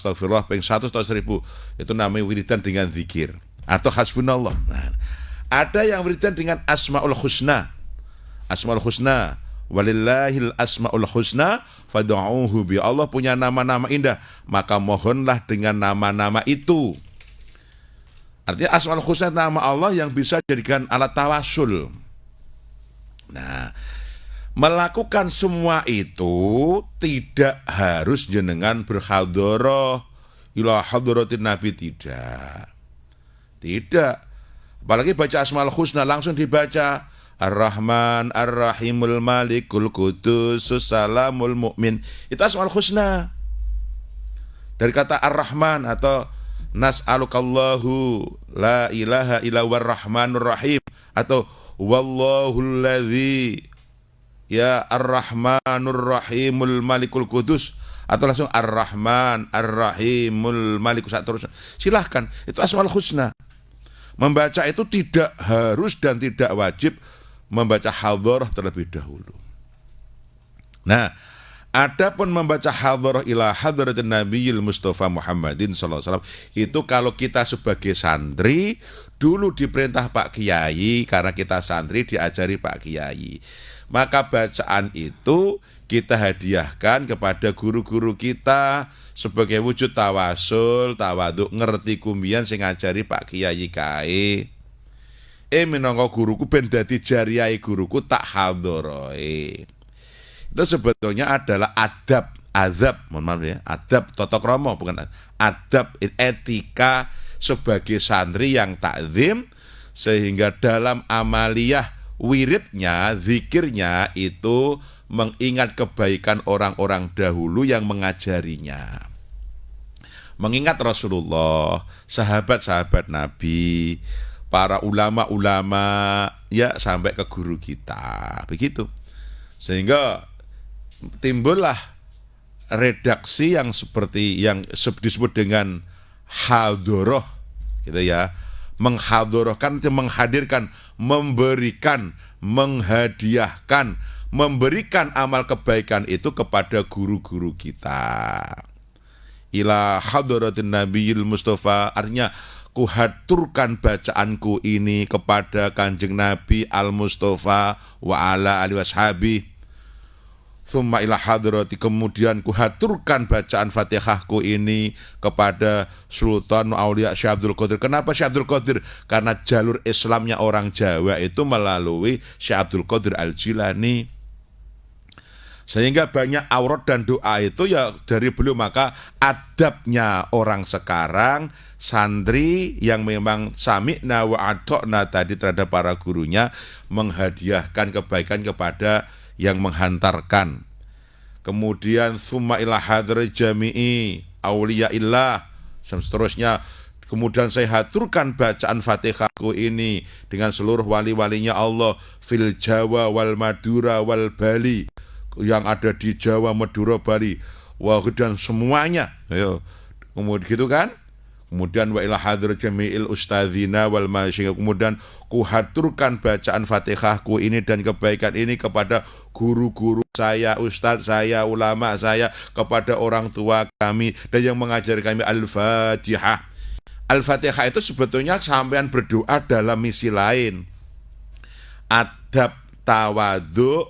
S2: ping 100 atau 1000. Itu namanya wiridan dengan zikir. Atau hasbunallah. Nah, ada yang wiridan dengan Asmaul Husna. Walillahil asmaul husna fad'uuhu bi. Allah punya nama-nama indah, maka mohonlah dengan nama-nama itu. Artinya Asmaul Husna nama Allah yang bisa jadikan alat tawasul. Nah, melakukan semua itu tidak harus jenengan berhadharah ila hadratin Nabi, tidak. Apalagi baca Asmaul Husna langsung dibaca Ar-Rahman, Ar-Rahimul Malikul Qudus Salamul Mu'min. Itu Asmaul Husna. Dari kata Ar-Rahman atau Nas'alukallahu la ilaha illa war rahmanur rahim atau wallahul ladzi ya Ar-Rahmanur Rahimul Malikul Qudus atau langsung Ar-Rahman Ar-Rahimul Malikul seterusnya. Silahkan, itu Asmaul Husna. Membaca itu tidak harus dan tidak wajib membaca hadharah terlebih dahulu. Nah, Adapun membaca hadharah ila hadratin Nabiyil Mustafa Muhammadin sallallahu alaihi wasallam itu kalau kita sebagai santri dulu diperintah Pak Kiai, karena kita santri diajari Pak Kiai. Maka bacaan itu kita hadiahkan kepada guru-guru kita sebagai wujud tawasul, tawaduk, ngerti kumbian sing ngajari Pak Kiai kae. Minangka guruku ben dadi jariyai guruku tak hadharahe. Itu sebetulnya adalah adab, mohon maaf ya, adab tata krama, bukan adab, etika sebagai santri yang takzim, sehingga dalam amaliyah wiridnya, zikirnya itu mengingat kebaikan orang-orang dahulu yang mengajarinya, mengingat Rasulullah, sahabat-sahabat Nabi, para ulama-ulama, ya sampai ke guru kita, begitu. Sehingga timbullah redaksi yang seperti yang disebut dengan hadoroh, gitu ya. Menghadorohkan itu menghadirkan, memberikan, menghadiahkan, memberikan amal kebaikan itu kepada guru-guru kita. Ila hadratin Nabiyil Mustafa, artinya kuhaturkan bacaanku ini kepada Kanjeng Nabi Al-Mustafa wa ala alihi washabi. Tsumma ila hadrati, kemudian kuhaturkan bacaan Fatihahku ini kepada Sultan Aulia Syekh Abdul Qadir. Kenapa Syekh Abdul Qadir? Karena jalur Islamnya orang Jawa itu melalui Syekh Abdul Qadir Al-Jilani. Sehingga banyak aurat dan doa itu ya dari beliau. Maka adabnya orang sekarang, santri yang memang sami'na wa ata'na tadi terhadap para gurunya, menghadiahkan kebaikan kepada yang menghantarkan. Kemudian summa ila hadri jami'i auliyaillah, dan seterusnya. Kemudian saya haturkan bacaan Fatihahku ini dengan seluruh wali-walinya Allah fil Jawa wal Madura wal Bali, yang ada di Jawa, Madura, Bali, wah, dan semuanya. Ayo. Kemudian gitu kan? Kemudian wa ila hadra jami'il ustadzina wal masyayikh, kemudian kuhaturkan bacaan Fatihahku ini dan kebaikan ini kepada guru-guru saya, ustadz saya, ulama saya, kepada orang tua kami dan yang mengajari kami. Al-Fatihah. Al-Fatihah itu sebetulnya sampean berdoa dalam misi lain. Adab tawadhu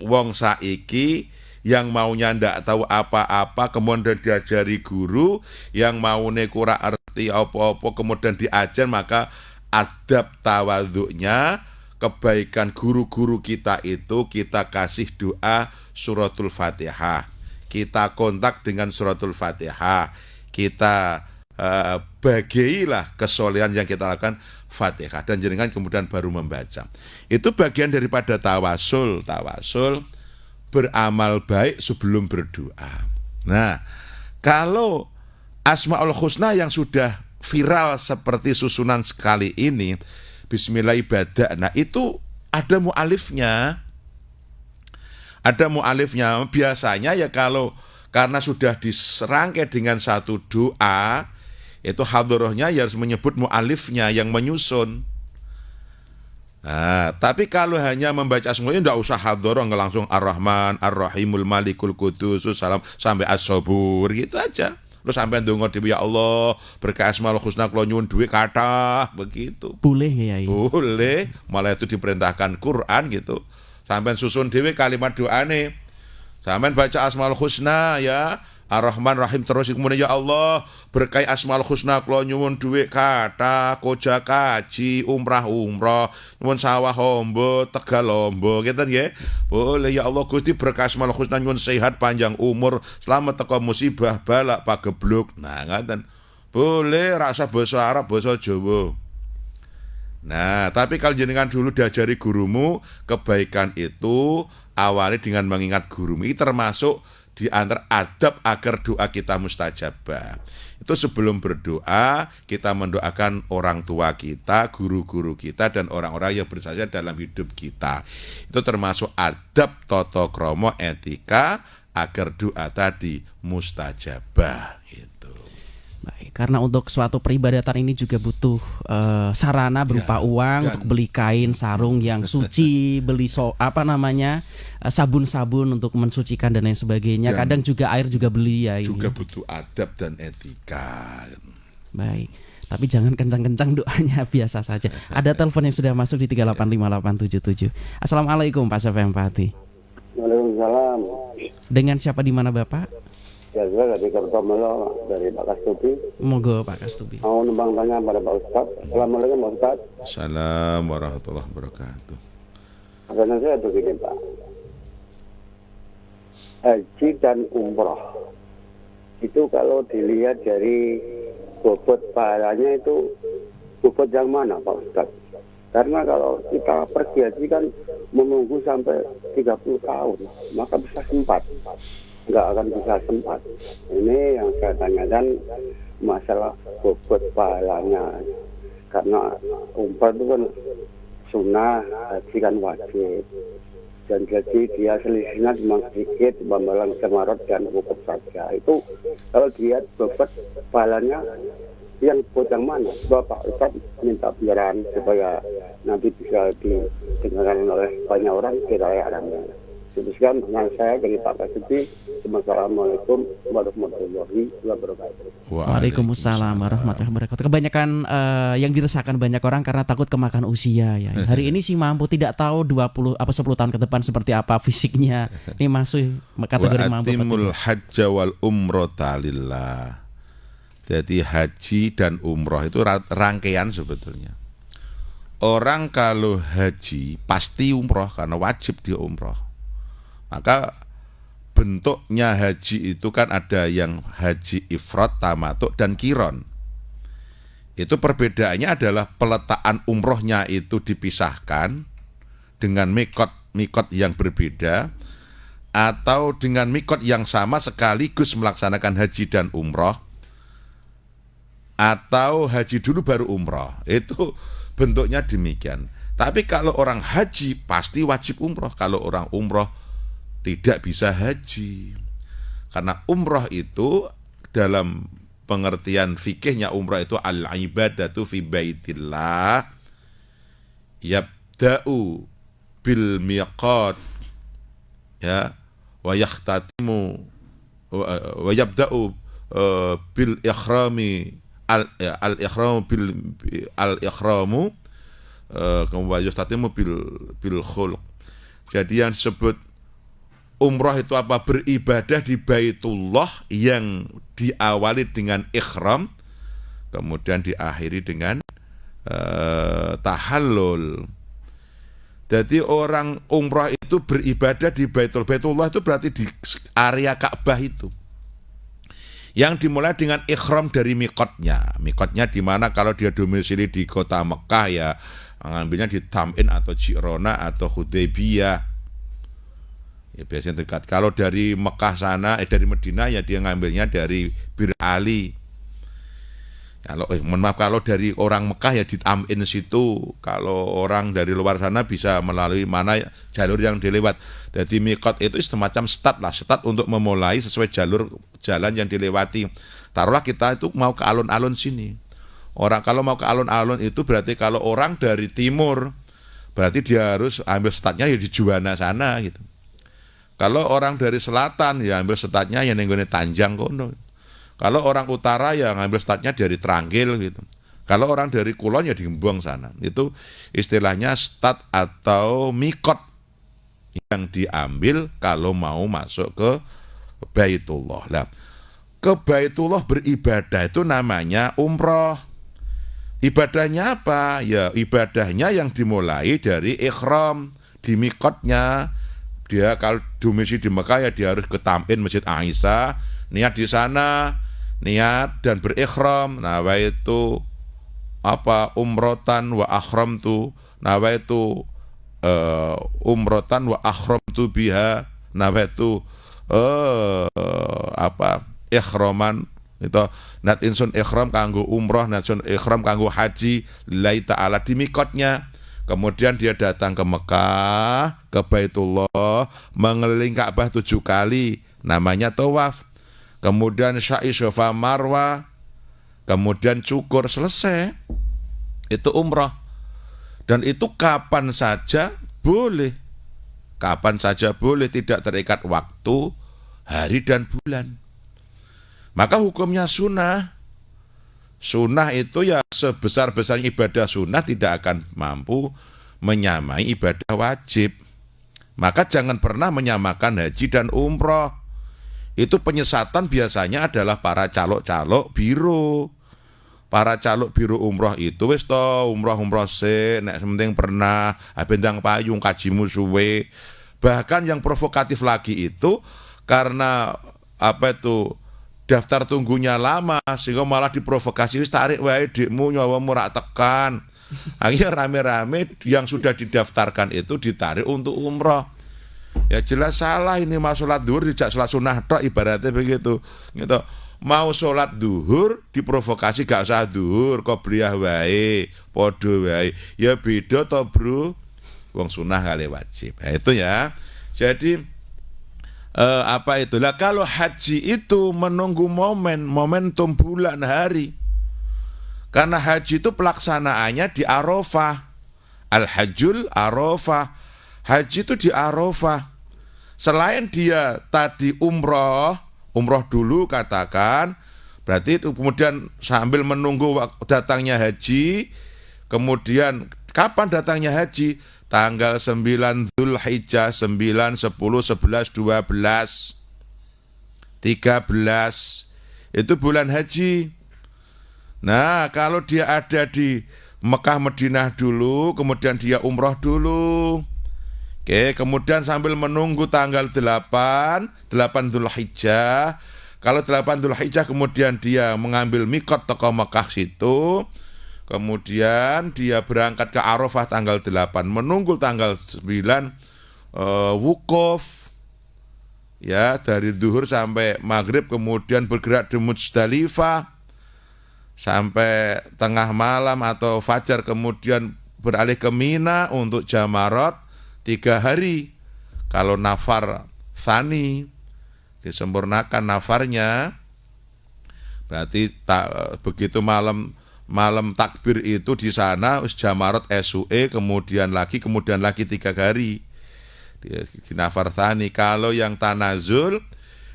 S2: wong saiki yang maunya ndak tahu apa-apa kemudian diajari guru, yang maune kurang arti apa-apa kemudian diajar, maka adab tawadhu'nya, kebaikan guru-guru kita itu kita kasih doa suratul Fatihah, kita kontak dengan suratul Fatihah, kita bagilah kesolehan yang kita lakukan Fatihah, dan jenengan kemudian baru membaca. Itu bagian daripada tawasul beramal baik sebelum berdoa. Nah, kalau Asmaul Husna yang sudah viral seperti susunan sekali ini, Bismillah ibadah, nah itu ada mu'alifnya. Ada mu'alifnya. Biasanya ya kalau karena sudah diserangkai dengan satu doa, itu hadrohnya ya harus menyebut mu'alifnya yang menyusun. Nah, tapi kalau hanya membaca semuanya tidak usah hadroh, nggak langsung Ar-Rahman, Ar-Rahimul Malikul Qudus salam sampai As-Sabur gitu aja. Lu sampai ndonga dhewe, ya Allah, berkah Asmaul Husna kula nyuwun duit kathah, begitu.
S1: Boleh ya?
S2: Boleh, malah itu diperintahkan Quran gitu. Sampai susun dhewe kalimat doane. Sampai baca Asmaul Husna ya, Ar-Rahman Rahim terus, kemudian ya Allah berkahi Asmaul Husna kula nyuwun dhuwit kathah, koja kaji, umrah nyuwun sawah ombo, tegal ombo, ngeten nggih. Boleh ya Allah Gusti berkahi Asmaul Husna nyuwun sehat panjang umur, selamat teko musibah balak pagebluk. Nah, ngaten. Boleh rasa basa Arab, basa Jawa. Nah, tapi kalau jenengan dulu diajari gurumu, kebaikan itu awali dengan mengingat gurumu. Ini termasuk di antara adab agar doa kita mustajabah. Itu sebelum berdoa, kita mendoakan orang tua kita, guru-guru kita, dan orang-orang yang berjasa dalam hidup kita. Itu termasuk adab tata krama etika agar doa tadi mustajabah. Itu.
S1: Baik. Karena untuk suatu peribadatan ini juga butuh sarana berupa uang untuk beli kain sarung yang suci, beli sabun-sabun untuk mensucikan dan lain sebagainya.
S2: Dan
S1: kadang juga air juga beli ya.
S2: Juga
S1: ini
S2: butuh adab dan etika.
S1: baik. Tapi jangan kencang-kencang doanya, biasa saja. Ada telepon yang sudah masuk di 3858877. Assalamualaikum Pak Sofyan Pati.
S3: Waalaikumsalam.
S1: Dengan siapa di mana Bapak?
S3: Saya dari Kertomelo dari Pak Kastubi.
S1: Monggo Pak Kastubi.
S3: Mau numpang tanya pada Pak Ustaz. Assalamualaikum Pak Ustaz.
S2: Assalamualaikum warahmatullahi wabarakatuh.
S3: Pertanyaan saya begini Pak. Haji dan umroh itu kalau dilihat dari bobot pahalanya itu bobot yang mana Pak Ustaz? Karena kalau kita pergi haji kan menunggu sampai 30 tahun, maka bisa sempat. Nggak akan bisa sempat. Ini yang saya tanyakan masalah bobot pahalanya. Karena umroh itu kan sunnah, haji kan wajib. Dan jadi dia selisihnya cuma sedikit, bambalan kemarot dan wukuf saja. Itu kalau dilihat bobot pahalanya yang bobot yang mana? Bapak Ustaz minta biaran supaya nanti bisa didengarkan oleh banyak orang kira-kira arahnya. Teruskan dengan saya dari Pak Kasubi. Assalamualaikum warahmatullahi wabarakatuh.
S1: Waalaikumsalam warahmatullahi wabarakatuh. Kebanyakan yang dirasakan banyak orang karena takut kemakan usia ya. Hari ini sih mampu, tidak tahu 20 apa 10 tahun ke depan seperti apa fisiknya. Ini masuk kategori mampu.
S2: Wa atimul hajja wal umrata lillah. Jadi haji dan umroh itu rangkaian sebetulnya. Orang kalau haji pasti umroh karena wajib dia umroh. Maka bentuknya haji itu kan ada yang haji ifrad, tamattu dan qiron. Itu perbedaannya adalah peletakan umrohnya itu dipisahkan dengan mikot yang berbeda, atau dengan mikot yang sama sekaligus melaksanakan haji dan umroh, atau haji dulu baru umroh. Itu bentuknya demikian. Tapi kalau orang haji pasti wajib umroh. Kalau orang umroh tidak bisa haji. Karena umroh itu dalam pengertian fikihnya umroh itu al-ibadatu fi baitillah yabda'u bil miqat ya wa yahtatimu wa yabda'u bil ikhrami al-ikhramu bil al-ikhramu kemudian yahtatimu bil khulq. Jadi yang disebut umrah itu apa? Beribadah di Baitullah yang diawali dengan ikhram, kemudian diakhiri dengan tahallul. Jadi orang umrah itu beribadah di Baitullah itu berarti di area Ka'bah itu. Yang dimulai dengan ikhram dari mikotnya. Mikotnya di mana kalau dia domisili di kota Mekah ya ngambilnya di Tam'in atau Ji'rona atau Hudaybiyah. Ya biasanya dekat. Kalau dari Mekah sana, dari Medina ya dia ngambilnya dari Bir Ali. Kalau dari orang Mekah ya di Tam'in situ. Kalau orang dari luar sana bisa melalui mana jalur yang dilewat. Jadi mikot itu semacam start untuk memulai sesuai jalur jalan yang dilewati. Taruhlah kita itu mau ke alun-alun sini. Orang kalau mau ke alun-alun itu berarti kalau orang dari timur berarti dia harus ambil startnya ya di Juwana sana gitu. Kalau orang dari selatan ya ambil startnya yang nenggone Tanjang kono. Kalau orang utara ya ngambil startnya dari Tranggil gitu. Kalau orang dari Kulon ya di Gembong sana. Itu istilahnya start atau mikot yang diambil kalau mau masuk ke Baitullah. Nah, ke Baitullah beribadah itu namanya umroh. Ibadahnya apa? Ya ibadahnya yang dimulai dari ikhram di mikotnya. Dia kalau domisili di Mekah ya dia harus ke Tam'in Masjid Aisyah, niat di sana, niat dan berikhram. Nawaitu apa umrotan wa akhramtu, nawaitu umrotan wa akhramtu biha, nawaitu ikhraman itu nat insun ikhram kanggo umroh, nat insun ikhram kanggo haji lillahi ta'ala di mikotnya. Kemudian dia datang ke Mekah, ke Baitullah, mengelilingi Ka'bah 7 kali, namanya tawaf. Kemudian Sya'i Safa Marwah, kemudian cukur, selesai. Itu umroh. Dan itu kapan saja boleh. Kapan saja boleh, tidak terikat waktu, hari dan bulan. Maka hukumnya sunnah. Sunnah itu ya sebesar-besar ibadah sunnah tidak akan mampu menyamai ibadah wajib. Maka jangan pernah menyamakan haji dan umroh. Itu penyesatan biasanya adalah para calok-calok biro. Para calok biro umroh itu wis to umroh sik nek penting pernah bendang payung kajimu suwe. Bahkan yang provokatif lagi itu karena daftar tunggunya lama sehingga malah diprovokasi, wis tarik wae dikmu nyawamu rak tekan. Akhirnya rame-rame yang sudah didaftarkan itu ditarik untuk umroh. Ya jelas salah ini, mau sholat duhur tidak sholat sunnah tok, ibaratnya begitu. Gitu. Mau sholat duhur diprovokasi gak usah duhur, qobliyah wae, podo wae. Ya beda toh bro, wong sunnah kali wajib. Nah, itu ya. Jadi itulah kalau haji itu menunggu momentum bulan hari. Karena haji itu pelaksanaannya di Arafah. Al-Hajjul Arafah. Haji itu di Arafah. Selain dia tadi umroh dulu katakan, berarti itu kemudian sambil menunggu datangnya haji, kemudian kapan datangnya haji? Tanggal 9 Dzulhijjah, 9, 10, 11, 12, 13. Itu bulan haji. Nah, kalau dia ada di Mekah Madinah dulu, kemudian dia umroh dulu. Oke, kemudian sambil menunggu tanggal 8 Dzulhijjah. Kalau 8 Dzulhijjah kemudian dia mengambil mikot toko Mekah situ. Kemudian dia berangkat ke Arafah tanggal 8, menunggu tanggal 9 wukuf. Ya, dari zuhur sampai maghrib, kemudian bergerak di Muzdalifah sampai tengah malam atau fajar, kemudian beralih ke Mina untuk Jamarat 3 hari. Kalau nafar tsani disempurnakan nafarnya, berarti begitu malam takbir itu di sana Jamarat SUE, kemudian lagi 3 hari di nafar tsani. Kalau yang tanazul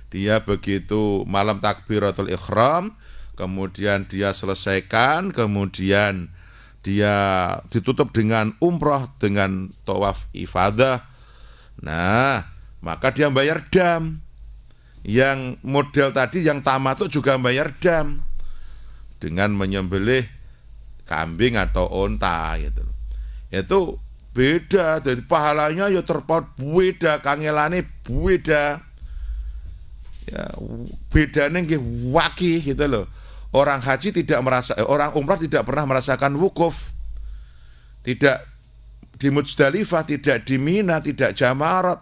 S2: dia begitu malam takbiratul ihram, kemudian dia selesaikan, kemudian dia ditutup dengan umroh, dengan tawaf ifadah. Nah, maka dia bayar dam. Yang model tadi yang tamattu juga bayar dam dengan menyembelih kambing atau onta gitu. Itu beda, jadi pahalanya ya terpaut beda, kangelane beda. Ya, bedanya nggih wakih gitu loh. Orang haji orang umrah tidak pernah merasakan wukuf. Tidak di Muzdalifah, tidak di Mina, tidak Jamarat,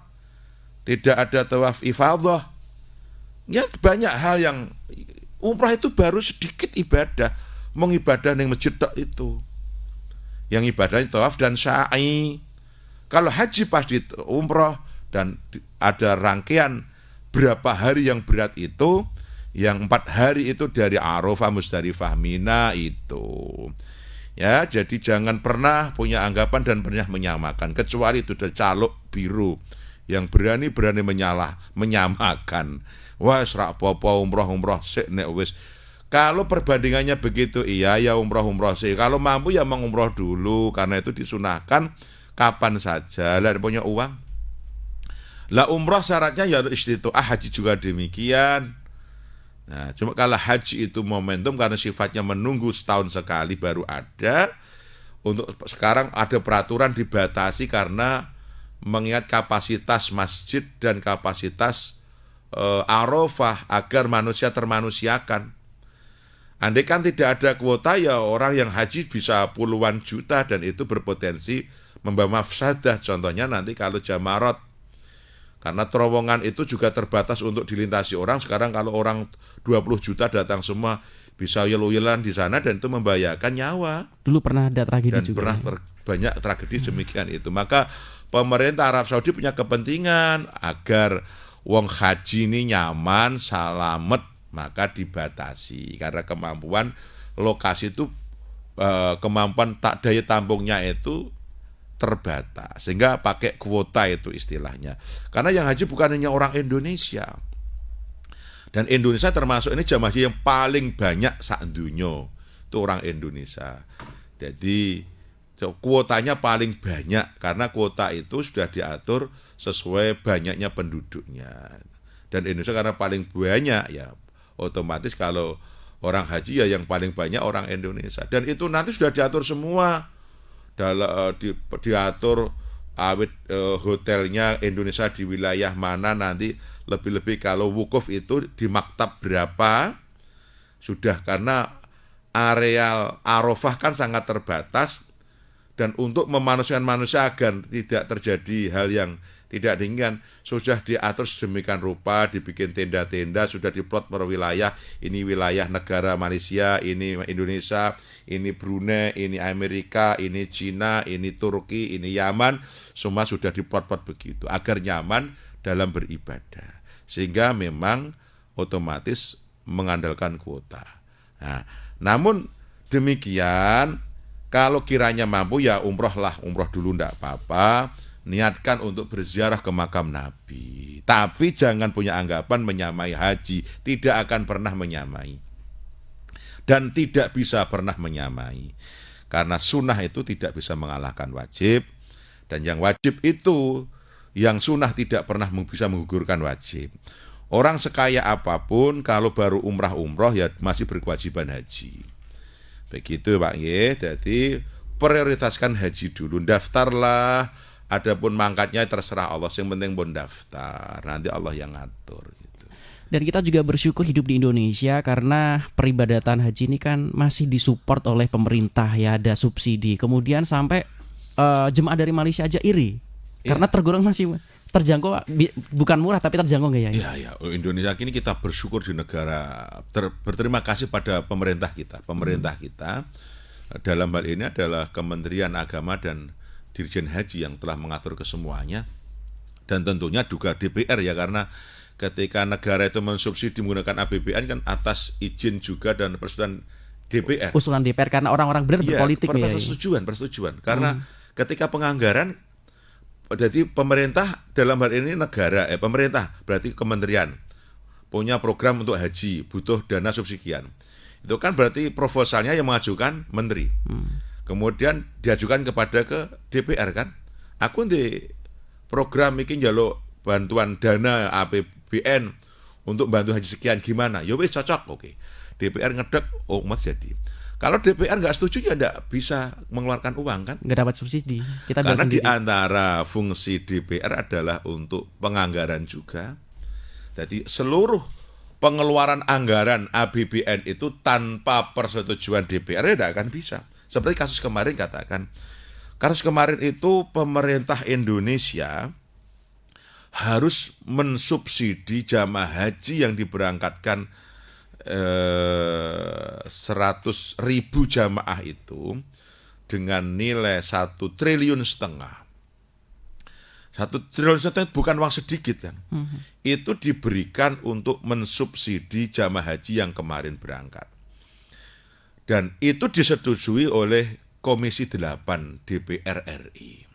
S2: tidak ada tawaf ifadah. Ya banyak hal yang umrah itu baru sedikit ibadah, mengibadah di masjid tok itu. Yang ibadahnya tawaf dan sa'i. Kalau haji pasti umrah dan ada rangkaian berapa hari yang berat itu, yang 4 hari itu dari Arafah, Muzdalifah, Mina itu. Ya, jadi jangan pernah punya anggapan dan pernah menyamakan, kecuali itu ada calok biru yang berani menyamakan. Wah, serak popo umroh sik nek wis. Kalau perbandingannya begitu, iya ya umroh sik. Kalau mampu ya mengumroh dulu, karena itu disunahkan kapan saja. Lah punya uang. Lah umroh syaratnya ya istitoah, haji juga demikian. Nah, cuma kalau haji itu momentum karena sifatnya menunggu setahun sekali baru ada. Untuk sekarang ada peraturan dibatasi karena mengingat kapasitas masjid dan kapasitas Arafah agar manusia termanusiakan. Andai kan tidak ada kuota, ya orang yang haji bisa puluhan juta dan itu berpotensi membawa mafsadah. Contohnya nanti kalau Jamarat, karena terowongan itu juga terbatas untuk dilintasi orang. Sekarang kalau orang 20 juta datang semua, bisa uyel-uyelan di sana dan itu membahayakan nyawa.
S1: Dulu pernah ada tragedi
S2: dan
S1: juga.
S2: Pernah banyak tragedi demikian itu. Maka pemerintah Arab Saudi punya kepentingan agar wong haji ini nyaman, salamet, maka dibatasi karena kemampuan lokasi itu kemampuan daya tampungnya itu terbatas, sehingga pakai kuota itu istilahnya. Karena yang haji bukan hanya orang Indonesia, dan Indonesia termasuk ini jamaah haji yang paling banyak sak dunya, itu orang Indonesia. Jadi kuotanya paling banyak karena kuota itu sudah diatur sesuai banyaknya penduduknya. Dan Indonesia karena paling banyak, ya otomatis kalau orang haji ya yang paling banyak orang Indonesia. Dan itu nanti sudah diatur semua, diatur hotelnya Indonesia di wilayah mana, nanti lebih-lebih kalau wukuf itu di maktab berapa, sudah, karena areal Arafah kan sangat terbatas, dan untuk memanusiakan manusia agar tidak terjadi hal yang tidak diinginkan, sudah diatur sedemikian rupa, dibikin tenda-tenda, sudah diplot per wilayah. Ini wilayah negara Malaysia, ini Indonesia, ini Brunei, ini Amerika, ini Cina, ini Turki, ini Yaman, semua sudah diplot-plot begitu agar nyaman dalam beribadah, sehingga memang otomatis mengandalkan kuota. Nah, namun demikian, kalau kiranya mampu ya umroh dulu enggak apa-apa, niatkan untuk berziarah ke makam Nabi. Tapi jangan punya anggapan menyamai haji, tidak akan pernah menyamai. Dan tidak bisa pernah menyamai. Karena sunnah itu tidak bisa mengalahkan wajib, dan yang wajib itu, yang sunnah tidak pernah bisa menggugurkan wajib. Orang sekaya apapun kalau baru umroh ya masih berkewajiban haji. Begitu Pak Ye. Jadi prioritaskan haji dulu, daftarlah. Adapun mangkatnya terserah Allah, yang penting pun daftar, nanti Allah yang ngatur gitu.
S1: Dan kita juga bersyukur hidup di Indonesia karena peribadatan haji ini kan masih disupport oleh pemerintah, ya, ada subsidi. Kemudian sampai jemaah dari Malaysia aja iri karena tergolong masih terjangkau, bukan murah tapi terjangkau nggak ya?
S2: Iya. Indonesia ini kita bersyukur di negara, berterima kasih pada pemerintah kita. Pemerintah kita dalam hal ini adalah Kementerian Agama dan Dirjen Haji yang telah mengatur kesemuanya, dan tentunya juga DPR, ya, karena ketika negara itu mensubsidi menggunakan APBN kan atas izin juga dan persetujuan DPR.
S1: Usulan DPR karena orang-orang benar berpolitik ya.
S2: Persetujuan. Karena ketika penganggaran, jadi pemerintah dalam hal ini pemerintah berarti kementerian punya program untuk haji, butuh dana subsidian. Itu kan berarti proposalnya yang mengajukan menteri. Kemudian diajukan kepada ke DPR kan. Aku di program ini njaluk bantuan dana APBN untuk bantu haji sekian, gimana? Ya wis cocok, oke. DPR ngedek, mas jadi. Kalau DPR nggak setuju ya nggak bisa mengeluarkan uang kan?
S1: Nggak dapat subsidi.
S2: Karena di antara fungsi DPR adalah untuk penganggaran juga. Jadi seluruh pengeluaran anggaran APBN itu tanpa persetujuan DPR ya tidak akan bisa. Seperti kasus kemarin katakan. Kasus kemarin itu pemerintah Indonesia harus mensubsidi jamaah haji yang diberangkatkan 100.000 jamaah itu dengan nilai 1,5 triliun. 1,5 triliun bukan uang sedikit kan. Itu diberikan untuk mensubsidi jamaah haji yang kemarin berangkat. Dan itu disetujui oleh Komisi 8 DPR RI.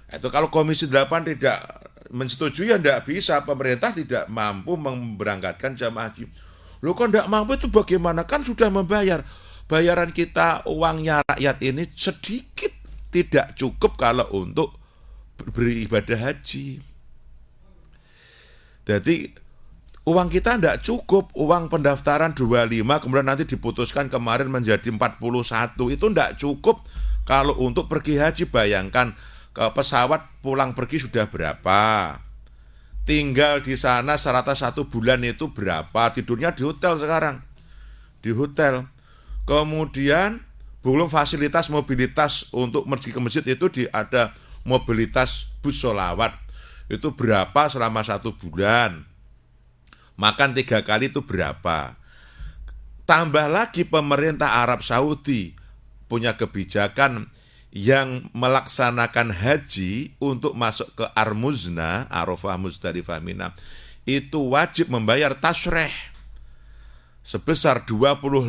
S2: Itu kalau Komisi 8 tidak menyetujui ya tidak bisa, pemerintah tidak mampu memberangkatkan jamaah haji. Loh kok tidak mampu itu bagaimana? Kan sudah membayar. Bayaran kita, uangnya rakyat ini sedikit, tidak cukup kalau untuk beribadah haji. Jadi uang kita tidak cukup, uang pendaftaran 25 kemudian nanti diputuskan kemarin menjadi 41, itu tidak cukup kalau untuk pergi haji. Bayangkan ke pesawat pulang pergi sudah berapa, tinggal di sana serata 1 bulan itu berapa, tidurnya di hotel sekarang, di hotel. Kemudian belum fasilitas mobilitas untuk pergi ke masjid itu ada mobilitas bus sholawat, itu berapa selama 1 bulan. Makan 3 kali itu berapa. Tambah lagi pemerintah Arab Saudi punya kebijakan yang melaksanakan haji untuk masuk ke Armuzna, Arafah, Muzdalifah, Mina, itu wajib membayar tasreh sebesar 25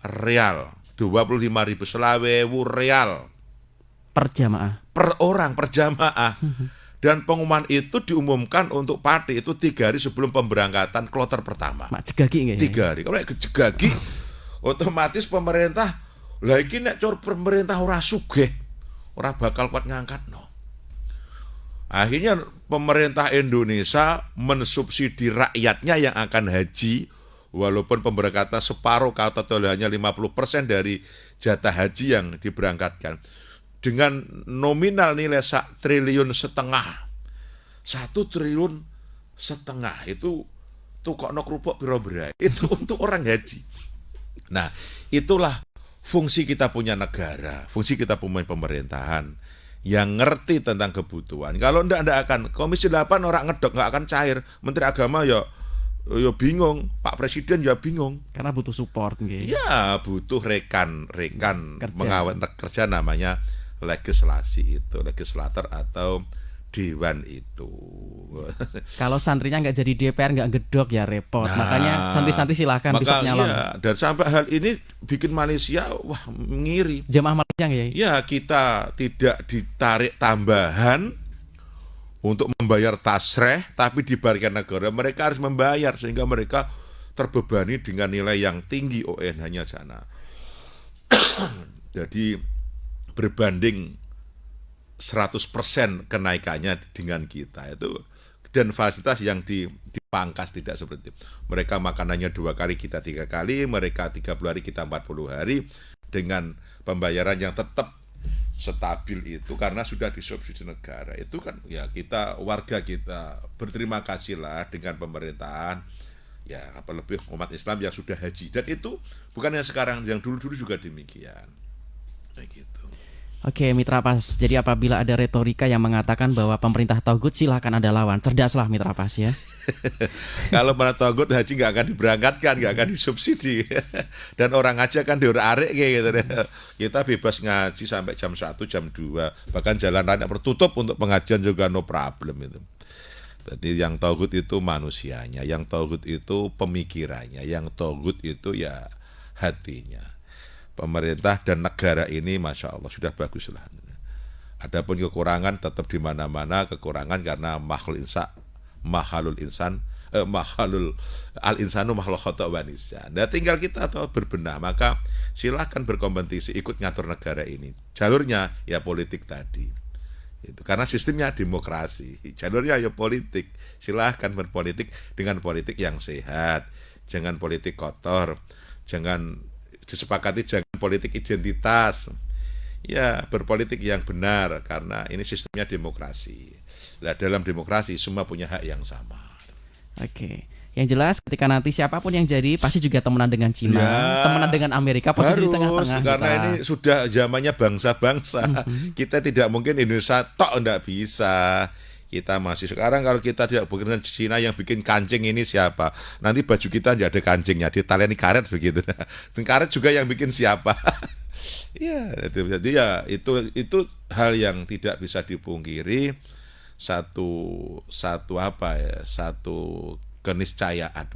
S2: real, 25.000 selawewu real
S1: Per jamaah.
S2: per orang per jamaah. Dan pengumuman itu diumumkan untuk Pati itu 3 hari sebelum pemberangkatan kloter pertama.
S1: Mak jegagi nggak ya?
S2: 3 hari. Kalau kejegagi, otomatis pemerintah lagi nek cor pemerintah ora sugih, ora bakal kuat ngangkat no. Akhirnya pemerintah Indonesia mensubsidi rakyatnya yang akan haji, walaupun pemberangkatan separuh atau hanya 50% dari jatah haji yang diberangkatkan. Dengan nominal nilai 1,5 triliun, 1,5 triliun itu tukokno kerupuk piro berai itu untuk orang haji. Nah, itulah fungsi kita punya negara, fungsi kita punya pemerintahan yang ngerti tentang kebutuhan. Kalau ndak akan Komisi 8 orang ngedok, nggak akan cair. Menteri Agama ya bingung, Pak Presiden ya bingung.
S1: Karena butuh support nggih.
S2: Ya, butuh rekan
S1: Kerja.
S2: mengawal kerja namanya legislasi itu, legislator atau dewan itu.
S1: Kalau santrinya nggak jadi DPR nggak gedok ya repot.
S2: Nah,
S1: Makanya santri-santri silahkan besok nyalon.
S2: iya, dan sampai hal ini bikin Malaysia wah ngiri.
S1: Jamaah Malaysia nggak ya?
S2: Ya, kita tidak ditarik tambahan untuk membayar tasreh, tapi diberikan negara mereka harus membayar sehingga mereka terbebani dengan nilai yang tinggi ON-nya sana. Jadi berbanding 100% kenaikannya dengan kita itu, dan fasilitas yang dipangkas tidak seperti itu. Mereka makanannya 2 kali, kita 3 kali, mereka 30 hari, kita 40 hari dengan pembayaran yang tetap stabil itu karena sudah disubsidi negara. Itu kan ya kita, warga kita berterima kasihlah dengan pemerintahan ya, apa lebih umat Islam yang sudah haji, dan itu bukan yang sekarang, yang dulu-dulu juga demikian. Begitu.
S1: Oke, Mitra Pas. Jadi apabila ada retorika yang mengatakan bahwa pemerintah togut, silahkan Anda lawan. Cerdaslah Mitra Pas ya.
S2: Kalau para togut haji nggak akan diberangkatkan, nggak akan disubsidi, dan orang aja kan diurak-arik kayak gitu deh. Kita bebas ngaji sampai jam 1, jam 2, bahkan jalan raya tertutup untuk pengajian juga no problem itu. Jadi yang togut itu manusianya, yang togut itu pemikirannya, yang togut itu ya hatinya. Pemerintah dan negara ini Masya Allah sudah baguslah. Adapun kekurangan tetap di mana-mana, kekurangan karena makhlul al insanu makhluk khata' wa nisyan. Nah, tinggal kita tahu berbenah, maka silahkan berkompetisi ikut ngatur negara ini. Jalurnya ya politik tadi. Itu karena sistemnya demokrasi. Jalurnya ya politik. Silahkan berpolitik dengan politik yang sehat. Jangan politik kotor. Jangan disepakati jangan politik identitas. Ya, berpolitik yang benar karena ini sistemnya demokrasi. Nah, dalam demokrasi semua punya hak yang sama.
S1: Oke. Yang jelas ketika nanti siapapun yang jadi pasti juga temenan dengan Cina,
S2: Ya,
S1: temenan dengan Amerika, posisi di
S2: harus,
S1: tengah-tengah.
S2: karena
S1: kita.
S2: ini sudah zamannya bangsa-bangsa. Kita tidak mungkin Indonesia tok, enggak bisa. Kita masih sekarang kalau kita tidak bekerja dengan Cina yang bikin kancing ini siapa? Nanti baju kita tidak ada kancingnya, ditaliani karet begitu. Dan karet juga yang bikin siapa? Ya, jadi ya itu hal yang tidak bisa dipungkiri, satu keniscayaan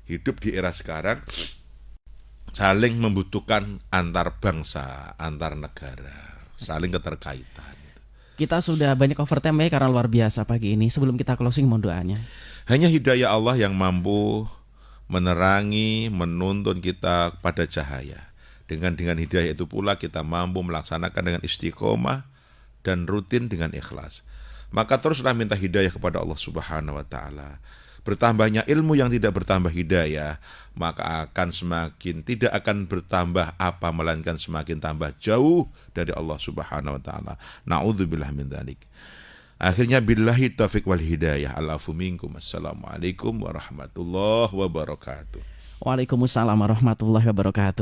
S2: hidup di era sekarang saling membutuhkan antar bangsa, antar negara, saling keterkaitan.
S1: Kita sudah banyak overtime ya karena luar biasa pagi ini. Sebelum kita closing mohon doanya.
S2: Hanya hidayah Allah yang mampu menerangi, menuntun kita pada cahaya. Dengan hidayah itu pula kita mampu melaksanakan dengan istiqomah dan rutin dengan ikhlas. Maka teruslah minta hidayah kepada Allah Subhanahu wa taala. Bertambahnya ilmu yang tidak bertambah hidayah, maka akan semakin tidak akan bertambah apa melainkan semakin tambah jauh dari Allah Subhanahu wa taala. Na'udzubillah min dzalik. Akhirnya billahi taufiq wal hidayah. Al-afu minkum. Assalamualaikum warahmatullahi wabarakatuh.
S1: Waalaikumsalam warahmatullahi wabarakatuh.